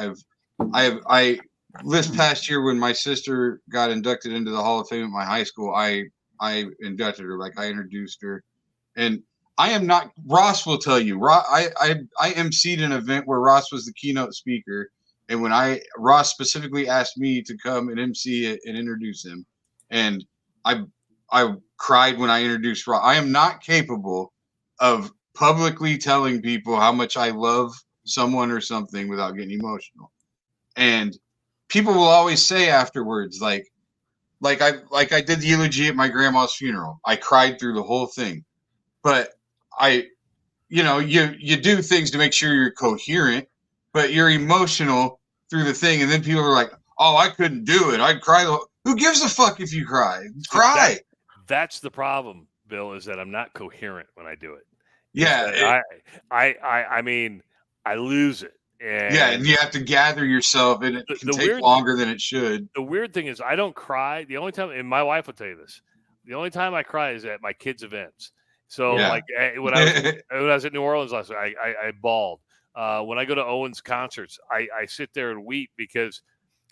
C: I this past year when my sister got inducted into the Hall of Fame at my high school, I inducted her, like I introduced her, and I am not. Ross will tell you. I emceed an event where Ross was the keynote speaker, and when Ross specifically asked me to come and MC it and introduce him, and I cried when I introduced Ross. I am not capable of publicly telling people how much I love someone or something without getting emotional, and people will always say afterwards, like I did the eulogy at my grandma's funeral. I cried through the whole thing, but you do things to make sure you're coherent, but you're emotional through the thing. And then people are like, oh, I couldn't do it. I'd cry. Who gives a fuck if you cry? Cry.
D: That's the problem, Bill, is that I'm not coherent when I do it.
C: Yeah.
D: I mean, I lose it.
C: And you have to gather yourself, and it can take longer than it should.
D: The weird thing is I don't cry. The only time, and my wife will tell you this, the only time I cry is at my kids' events. So like when I was at New Orleans last week, I bawled. When I go to Owen's concerts, I sit there and weep because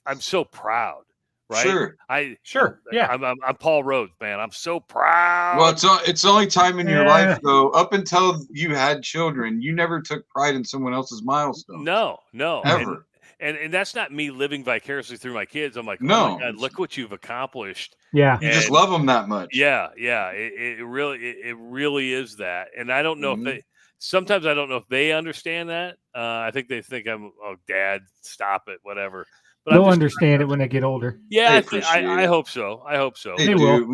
D: I'm so proud. Right?
B: Sure. Yeah.
D: I'm Paul Rhodes, man. I'm so proud.
C: Well, it's the only time in your life, though. Up until you had children, you never took pride in someone else's milestone.
D: No,
C: ever.
D: And that's not me living vicariously through my kids. I'm like,
C: no,
D: oh my God, look what you've accomplished.
B: Yeah,
C: you just love them that much.
D: Yeah. It really is that. And I don't know if sometimes I don't know if they understand that. I think they think I'm, oh, Dad, stop it, whatever. But
B: they'll understand it when they get older.
D: Yeah, I hope so. I hope so.
C: They will.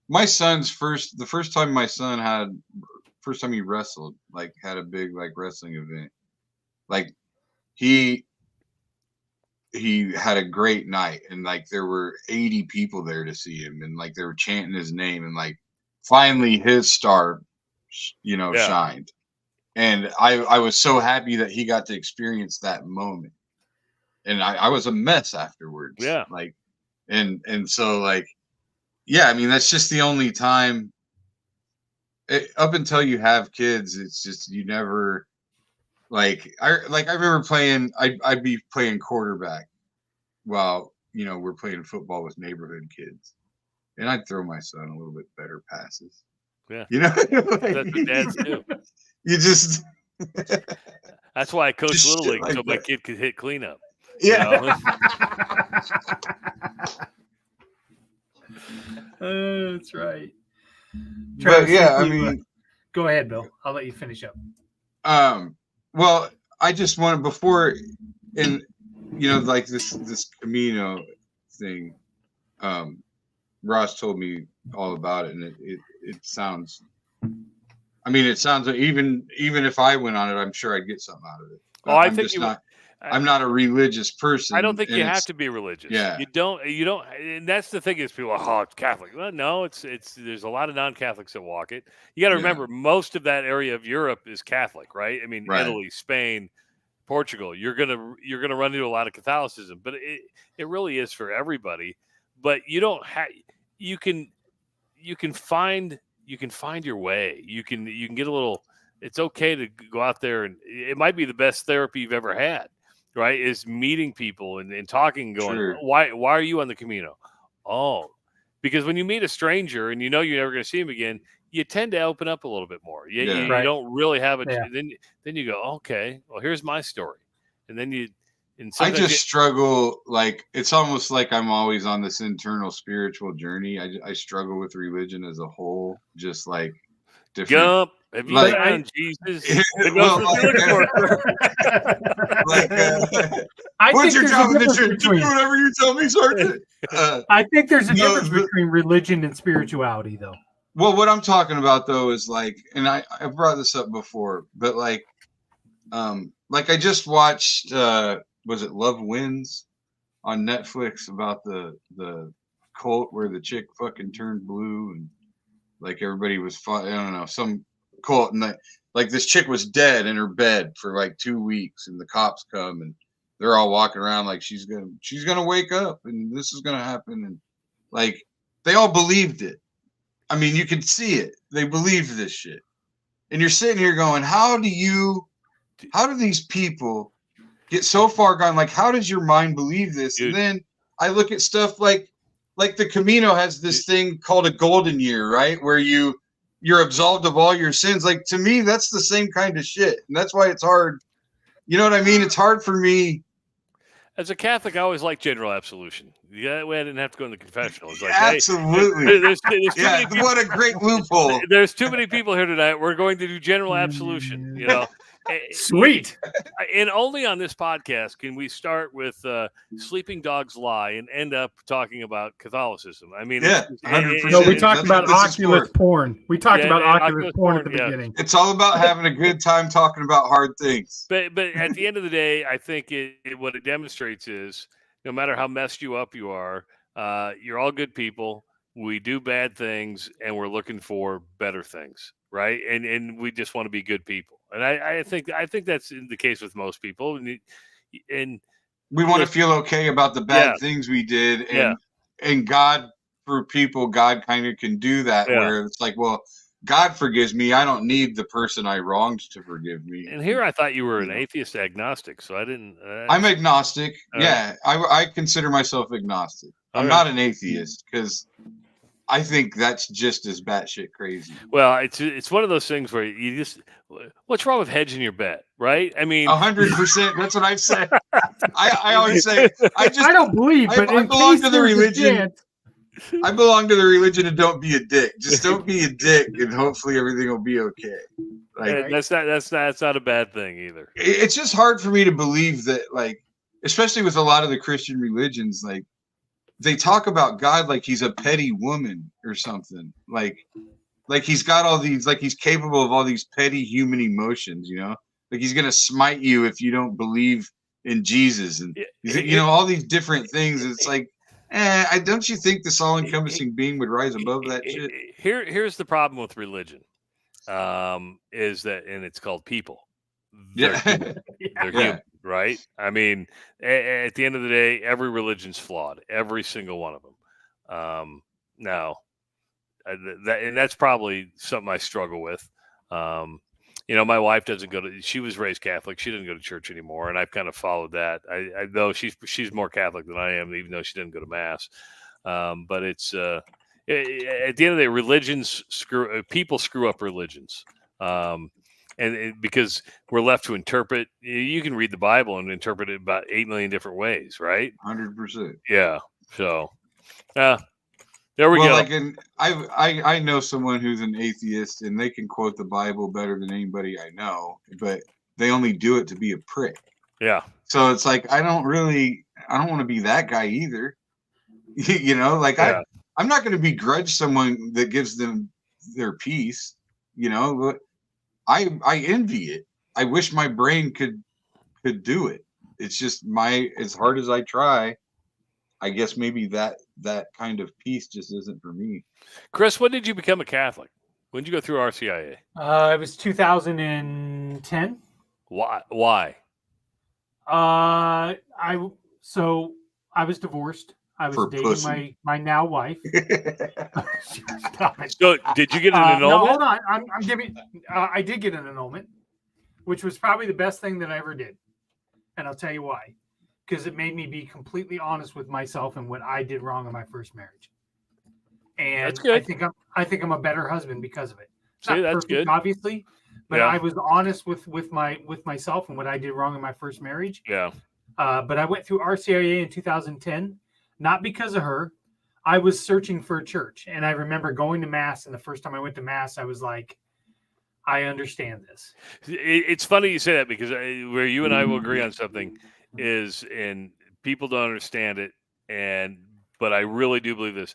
C: My son's the first time he wrestled, like had a big like wrestling event, like he had a great night, and like there were 80 people there to see him, and like they were chanting his name, and like finally his star, shined. And I was so happy that he got to experience that moment. And I was a mess afterwards.
D: Yeah.
C: Like, and so like, yeah, I mean, that's just the only time up until you have kids, it's just, you never I remember I'd be playing quarterback while, we're playing football with neighborhood kids, and I'd throw my son a little bit better passes.
D: Yeah.
C: That's
D: what dads do.
C: You just,
D: that's why I coach Little League, so my kid could hit cleanup.
C: Yeah.
B: That's right.
C: But yeah, I mean,
B: go ahead, Bill. I'll let you finish up.
C: Well, I just wanted like this Camino thing. Ross told me all about it, and it sounds. I mean, it sounds like even if I went on it, I'm sure I'd get something out of it. I'm not a religious person.
D: I don't think you have to be religious.
C: Yeah.
D: You don't, and that's the thing is people are, it's Catholic. Well, no, there's a lot of non-Catholics that walk it. You got to remember, most of that area of Europe is Catholic, right? I mean, right. Italy, Spain, Portugal, you're going to run into a lot of Catholicism, but it really is for everybody. But you don't have, you can find your way. You can get a little, it's okay to go out there, and it might be the best therapy you've ever had. Right, is meeting people and talking and going, sure. Why are you on the Camino? Oh, because when you meet a stranger and you're never going to see him again, you tend to open up a little bit more. You don't really have it. Yeah. Then you go, okay, well, here's my story. And then I
C: just struggle. Like, it's almost like I'm always on this internal spiritual journey. I struggle with religion as a whole, just like different.
D: Jump. Have you found Jesus?
C: What's your job in the church? Do whatever you tell me, Sergeant.
B: I think there's a difference between religion and spirituality, though.
C: Well, what I'm talking about, though, is like, and I brought this up before, but like I just watched, was it Love Wins on Netflix about the cult where the chick fucking turned blue and like everybody was I don't know, some cult, and like this chick was dead in her bed for like 2 weeks, and the cops come and they're all walking around like she's gonna wake up and this is gonna happen, and like they all believed it. I mean, you could see it. They believed this shit, and you're sitting here going, how do these people get so far gone? Like, how does your mind believe this? Dude. And then I look at stuff like the Camino has this thing called a golden year, right? Where you're absolved of all your sins. Like, to me, that's the same kind of shit. And that's why it's hard. You know what I mean? It's hard for me.
D: As a Catholic, I always liked general absolution. Yeah, I didn't have to go in the confessional. It's like,
C: absolutely.
D: Hey, there's people,
C: what a great loophole.
D: There's too many people here tonight. We're going to do general absolution,
B: Sweet.
D: And only on this podcast can we start with Sleeping Dogs Lie and end up talking about Catholicism. I mean,
C: yeah,
B: we talked about Oculus porn. We talked about Oculus porn at the beginning.
C: It's all about having a good time talking about hard things.
D: But at the end of the day, I think what it demonstrates is no matter how messed you up you are, you're all good people. We do bad things, and we're looking for better things, right? And we just want to be good people. And I think that's the case with most people. And
C: we want to feel okay about the bad things we did. And God, for people, God kind of can do that where it's like, well, God forgives me. I don't need the person I wronged to forgive me.
D: And here I thought you were an atheist agnostic, so I didn't.
C: I'm agnostic. I consider myself agnostic. I'm not an atheist because I think that's just as batshit crazy.
D: Well, it's one of those things where you just, what's wrong with hedging your bet, right? I mean,
C: 100%. That's what I've said. I always say, I don't
B: believe, but
C: I belong to the religion. I belong to the religion of don't be a dick. Just don't be a dick, and hopefully everything will be okay.
D: Like, that's not a bad thing either.
C: It's just hard for me to believe that, like, especially with a lot of the Christian religions, like they talk about God like he's a petty woman or something. Like he's got all these, like he's capable of all these petty human emotions, you know? Like he's gonna smite you if you don't believe in Jesus, and you know, all these different things. It's like, don't you think this all-encompassing being would rise above that shit?
D: Here's the problem with religion, is that, and it's called people. They're human, right? I mean, at the end of the day, every religion's flawed, every single one of them. Now, and that's probably something I struggle with. You know, my wife doesn't she was raised Catholic. She didn't go to church anymore. And I've kind of followed that. I know she's more Catholic than I am, even though she didn't go to mass. But it's, at the end of the day, people screw up religions. And because we're left to interpret, you can read the Bible and interpret it about 8 million different ways, right?
C: 100%.
D: Yeah. So, there we go.
C: Like, I know someone who's an atheist, and they can quote the Bible better than anybody I know, but they only do it to be a prick.
D: Yeah.
C: So it's like, I don't want to be that guy either. You know, like I'm not going to begrudge someone that gives them their peace, you know, but I envy it. I wish my brain could do it. It's just as hard as I try, I guess maybe that kind of peace just isn't for me.
D: Chris, when did you become a Catholic? When did you go through RCIA?
B: It was 2010.
D: Why?
B: I was divorced. I was dating my now wife. Stop it.
D: So did you get an annulment?
B: No, hold on. I'm giving. I did get an annulment, which was probably the best thing that I ever did, and I'll tell you why. Because it made me be completely honest with myself and what I did wrong in my first marriage. And
D: that's good.
B: I think I'm a better husband because of it.
D: See, that's perfect, good.
B: Obviously, but I was honest with myself and what I did wrong in my first marriage.
D: Yeah.
B: But I went through RCIA in 2010, not because of her. I was searching for a church, and I remember going to mass. And the first time I went to mass, I was like, I understand this.
D: It's funny you say that, because where you and I will agree on something is, and people don't understand it, but I really do believe this.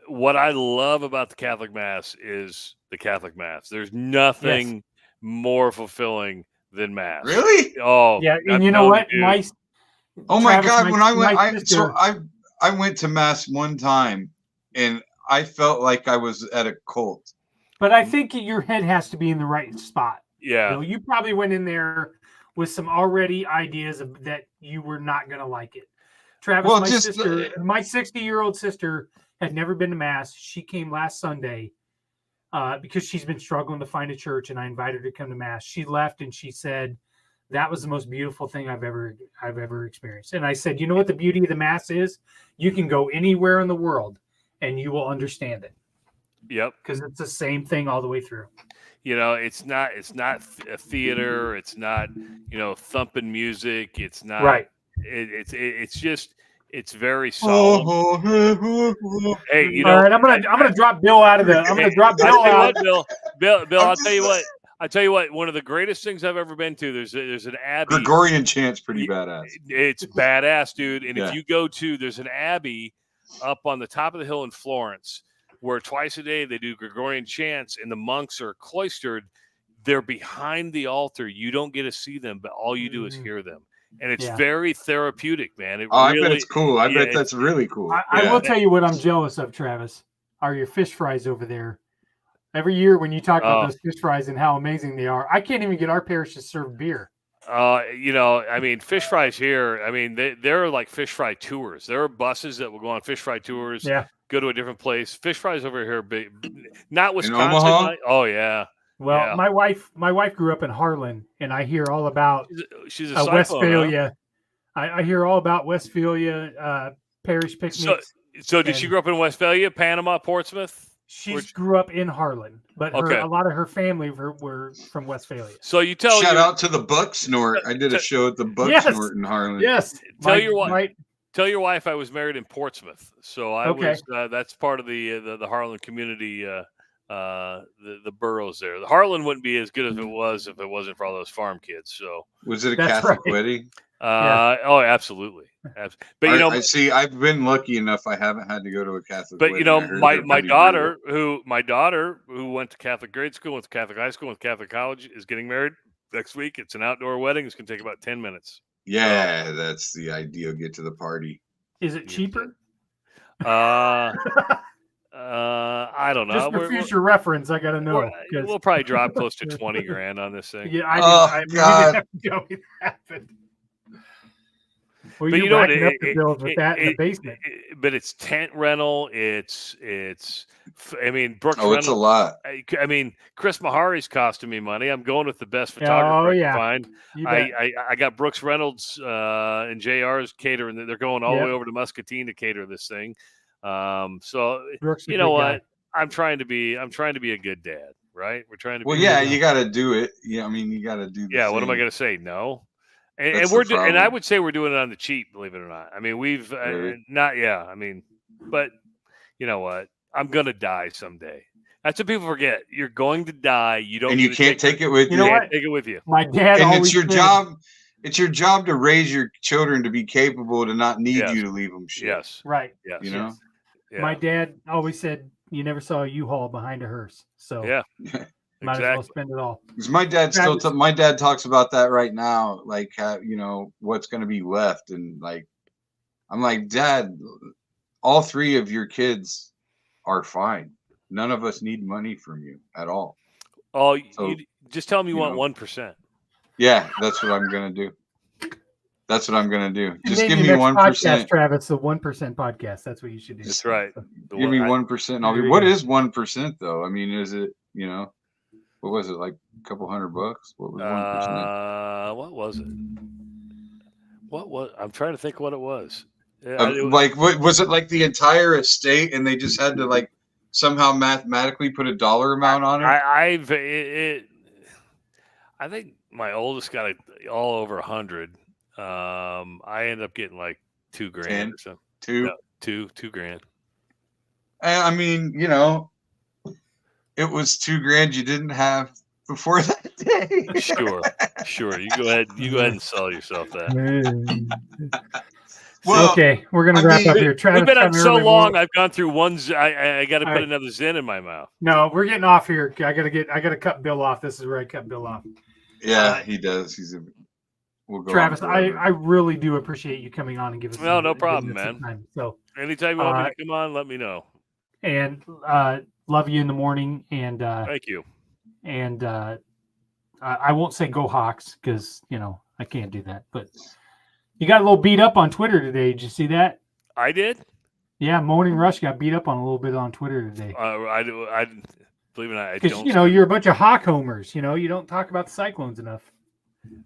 D: What I love about the Catholic Mass is the Catholic Mass. There's nothing more fulfilling than Mass.
C: Really?
D: Oh,
B: yeah. And you know what?
C: Oh my God! When I went, I went to Mass one time, and I felt like I was at a cult.
B: But I think your head has to be in the right spot.
D: Yeah.
B: You know, you probably went in there with some already ideas that you were not going to like it. Travis, my 60-year-old sister had never been to mass. She came last Sunday because she's been struggling to find a church, and I invited her to come to mass. She left and she said, that was the most beautiful thing I've ever experienced. And I said, you know what the beauty of the mass is? You can go anywhere in the world and you will understand it.
D: Yep.
B: Because it's the same thing all the way through.
D: You know, it's not a theater. It's not, you know, thumping music. It's not
B: right.
D: It's just, it's very solemn. Hey, you know,
B: all right, I'm gonna drop Bill out of the. I'm gonna drop Bill out.
D: Bill, I'll tell you what. I tell you what. One of the greatest things I've ever been to. There's an abbey.
C: Gregorian chant's pretty badass.
D: It's badass, dude. And if you go to, there's an abbey up on the top of the hill in Florence, where twice a day they do Gregorian chants, and the monks are cloistered. They're behind the altar. You don't get to see them, but all you do is hear them. And it's very therapeutic, man.
C: I bet it's cool. I bet that's really cool.
B: I will tell you what I'm jealous of, Travis, are your fish fries over there. Every year when you talk about those fish fries and how amazing they are, I can't even get our parish to serve beer.
D: You know, I mean, fish fries here, I mean, they're like fish fry tours. There are buses that will go on fish fry tours, go to a different place. Fish fries over here, not Wisconsin.
C: In Omaha?
D: Oh, yeah.
B: Well, my wife grew up in Harlan, and I hear all about
D: she's a Cyclone,
B: Westphalia. Huh? I hear all about Westphalia parish picnics.
D: So did she grow up in Westphalia, Panama, Portsmouth?
B: She grew up in Harlan, but a lot of her family were from Westphalia.
D: So
C: shout out to the Buck Snort. I did a show at the Buck Snort in Harlan.
B: Yes.
D: Tell your wife. Tell your wife I was married in Portsmouth, so I was. That's part of the Harlan community. The boroughs there. The Harlan wouldn't be as good as it was if it wasn't for all those farm kids. So
C: was it a Catholic wedding?
D: Oh, absolutely. But
C: I see. I've been lucky enough. I haven't had to go to a Catholic.
D: But
C: wedding.
D: my daughter who went to Catholic grade school, went to Catholic high school, went to Catholic college, is getting married next week. It's an outdoor wedding. It's going to take about 10 minutes.
C: Yeah, that's the ideal. Get to the party.
B: Is it cheaper?
D: I don't know.
B: Just for future reference, I got to know.
D: We'll probably drop close to $20,000 on this thing.
B: Yeah, I God. Have to go with that, well,
D: but you know what?
B: Up the bills with that in the basement.
D: But it's tent rental. It's. I mean, Brooks.
C: Oh, it's a lot.
D: I mean, Chris Mahari's costing me money. I'm going with the best photographer I can find. I got Brooks Reynolds and JR's catering. They're going all the way over to Muscatine to cater this thing. So
B: Brooks,
D: you know what? I'm trying to be a good dad, right? We're trying to.
C: Well, yeah, you got to do it. Yeah, I mean, you got to do.
D: Yeah, what am I going to say? No. And we're and I would say we're doing it on the cheap, believe it or not. I mean, we've not. Yeah, I mean, but you know what? I'm gonna die someday. That's what people forget. You're going to die. You don't.
C: And you can't take it with you.
B: You know what?
D: Take it with you.
B: My dad.
C: And it's your job. It's your job to raise your children to be capable to not need you to leave them shit.
D: Yes.
B: Right.
D: Yes.
C: You know.
B: Yeah. My dad always said you never saw a U-Haul behind a hearse. So
D: yeah.
B: Might as well spend it all.
C: Because my dad my dad talks about that right now, like what's going to be left, and like I'm like, Dad, all three of your kids are fine. None of us need money from you at all.
D: Oh, so, you just tell me you want 1%.
C: Yeah, that's what I'm going to do. That's what I'm going to do. Just give me 1%,
B: Travis. The 1% podcast. That's what you should do.
D: That's right.
C: Give me 1%. I'll be. What is 1% though? I mean, is it what was it, like a couple $100? What was 1%?
D: What was it? I'm trying to think what it was.
C: Like, what was it, like the entire estate, and they just had to like somehow mathematically put a dollar amount on it?
D: I think my oldest got all over 100. I ended up getting like $2,000 or something. $2,000.
C: I mean, it was $2,000 you didn't have before that day.
D: Sure. You go ahead and sell yourself that.
B: Well, okay, we're gonna wrap up here.
D: Travis, we've been on so long. I've gone through one. I got to put another Zin in my mouth.
B: No, we're getting off here. I gotta cut Bill off. This is where I cut Bill off.
C: Yeah, he does. We'll go.
B: Travis, I really do appreciate you coming on and giving us.
D: No problem, man.
B: Time. So
D: anytime you want me to come on, let me know.
B: And love you in the morning. And
D: thank you.
B: And I won't say go Hawks because I can't do that, but. You got a little beat up on Twitter today. Did you see that?
D: I did.
B: Yeah, Morning Rush got beat up on a little bit on Twitter today.
D: I believe it or not, I
B: don't. Because you're a bunch of Hawk homers. You don't talk about the Cyclones enough.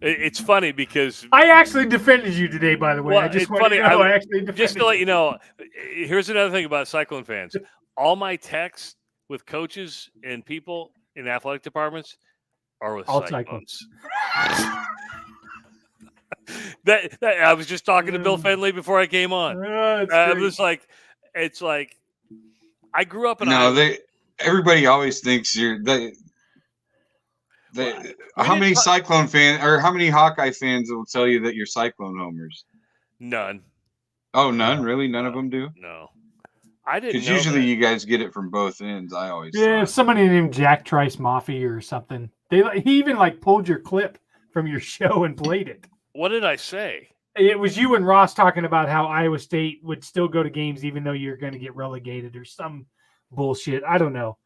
D: It's funny because
B: I actually defended you today. By the way,
D: well,
B: I just
D: want
B: to know I actually defended
D: just to let you know. Here's another thing about Cyclone fans. All my texts with coaches and people in athletic departments are with
B: all
D: Cyclones. That I was just talking to Bill Fenley before I came on. It was like, it's like I grew up in.
C: Everybody always thinks how many Cyclone fans or how many Hawkeye fans will tell you that you're Cyclone homers?
D: None.
C: Oh, none? Really? None of them do?
D: No. I didn't.
C: Because usually you guys get it from both ends. I always.
B: Yeah, somebody named Jack Trice Mafia or something. He even pulled your clip from your show and played it.
D: What did I say?
B: It was you and Ross talking about how Iowa State would still go to games even though you're going to get relegated or some bullshit. I don't know.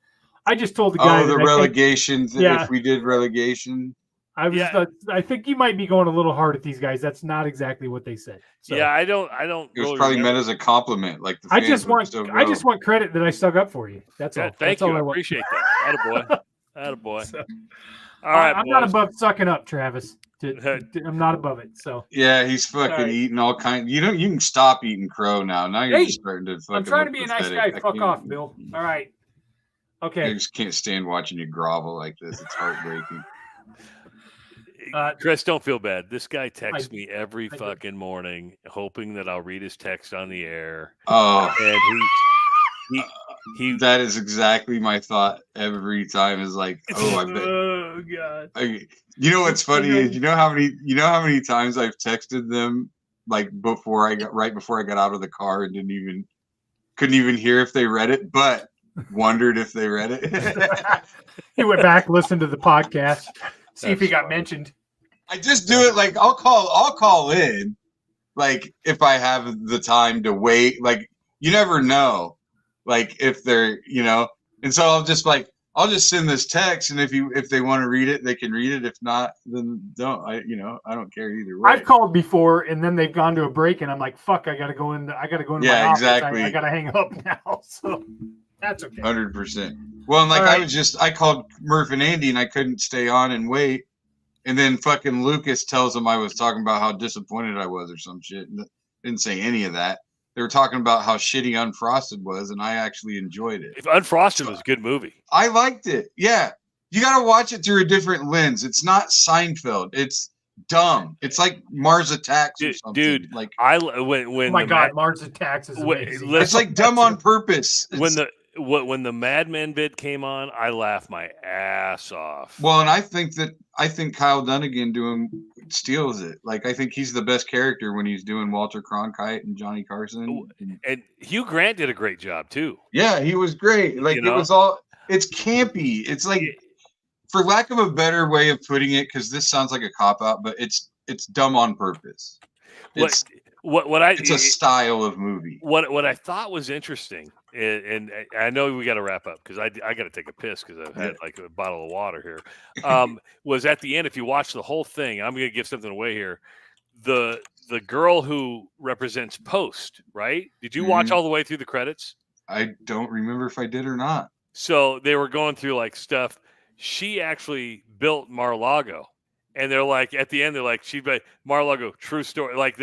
B: I just told the guy.
C: Oh, the relegations. If we did relegation.
B: I think you might be going a little hard at these guys. That's not exactly what they said. So.
D: Yeah, I don't.
C: It was probably meant as a compliment. Like
B: I just want credit that I stuck up for you. That's all.
D: Thank you.
B: All I
D: appreciate that. Attaboy. So, all right,
B: I'm not above sucking up, Travis. I'm not above it. So
C: yeah, he's fucking eating all kinds. You can stop eating crow now. Now you're just starting to.
B: I'm trying to be a nice guy. Fuck off, Bill. All right. Okay.
C: I just can't stand watching you grovel like this. It's heartbreaking.
D: Chris, don't feel bad. This guy texts me every fucking morning, hoping that I'll read his text on the air.
C: Oh,
D: and he
C: that is exactly my thought every time. Is like, oh, I bet.
B: Oh God.
C: You know what's funny is you know how many times I've texted them like right before I got out of the car and couldn't even hear if they read it, but wondered if they read it.
B: He went back, listened to the podcast, see if he got mentioned.
C: I just do it like I'll call in, like if I have the time to wait. Like you never know, like if they're and so I'll just send this text, and if they want to read it, they can read it. If not, then don't. I don't care either way.
B: I've called before, and then they've gone to a break, and I'm like, "Fuck, I gotta go in. My office.
C: Exactly.
B: I gotta hang up now." So that's okay.
C: 100%. Well, and like I called Murph and Andy, and I couldn't stay on and wait, and then fucking Lucas tells them I was talking about how disappointed I was or some shit, and didn't say any of that. They were talking about how shitty Unfrosted was, and I actually enjoyed it.
D: If Unfrosted was a good movie.
C: I liked it. Yeah. You got to watch it through a different lens. It's not Seinfeld. It's dumb. It's like Mars Attacks or something.
D: Dude,
C: like
B: when Mars Attacks is amazing.
C: It's like dumb on purpose.
D: When the Mad Men bit came on, I laughed my ass off.
C: Well, and I think Kyle Dunnigan steals it. Like I think he's the best character when he's doing Walter Cronkite and Johnny Carson.
D: And Hugh Grant did a great job too.
C: Yeah, he was great. Like it's campy. It's like, for lack of a better way of putting it, because this sounds like a cop out, but it's dumb on purpose. It's a style of movie.
D: What I thought was interesting, and I know we got to wrap up because I got to take a piss because I've had like a bottle of water here. Was at the end, if you watch the whole thing, I'm going to give something away here. The girl who represents Post, right? Did you watch all the way through the credits?
C: I don't remember if I did or not.
D: So they were going through like stuff. She actually built Mar-a-Lago. And they're like, at the end, they're like, Mar-a-Lago, true story. Like,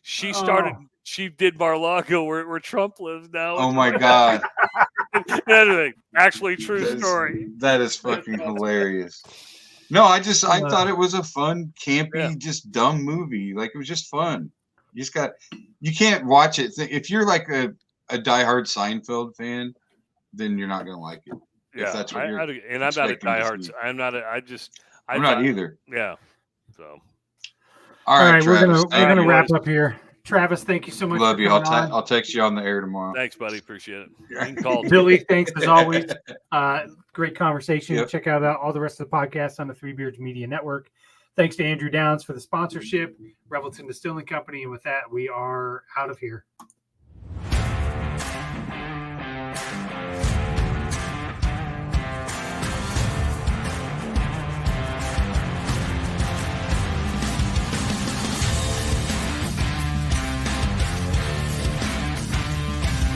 D: she started, she did Mar-a-Lago where Trump lives now.
C: Oh my God.
D: Actually, true story.
C: That is fucking hilarious. No, I thought it was a fun, campy, just dumb movie. Like, it was just fun. You can't watch it. If you're like a diehard Seinfeld fan, then you're not going to like it.
D: Yeah, that's what I'm not a diehard. I'm not
C: either.
D: Yeah. So.
C: All right,
B: Travis, we're gonna wrap up here. Travis, thank you so much.
C: Love you. I'll text you on the air tomorrow.
D: Thanks, buddy. Appreciate it. You can call
B: Billy, thanks as always. Great conversation. Yep. Check out all the rest of the podcasts on the Three Beards Media Network. Thanks to Andrew Downs for the sponsorship, Revelton Distilling Company, and with that, we are out of here.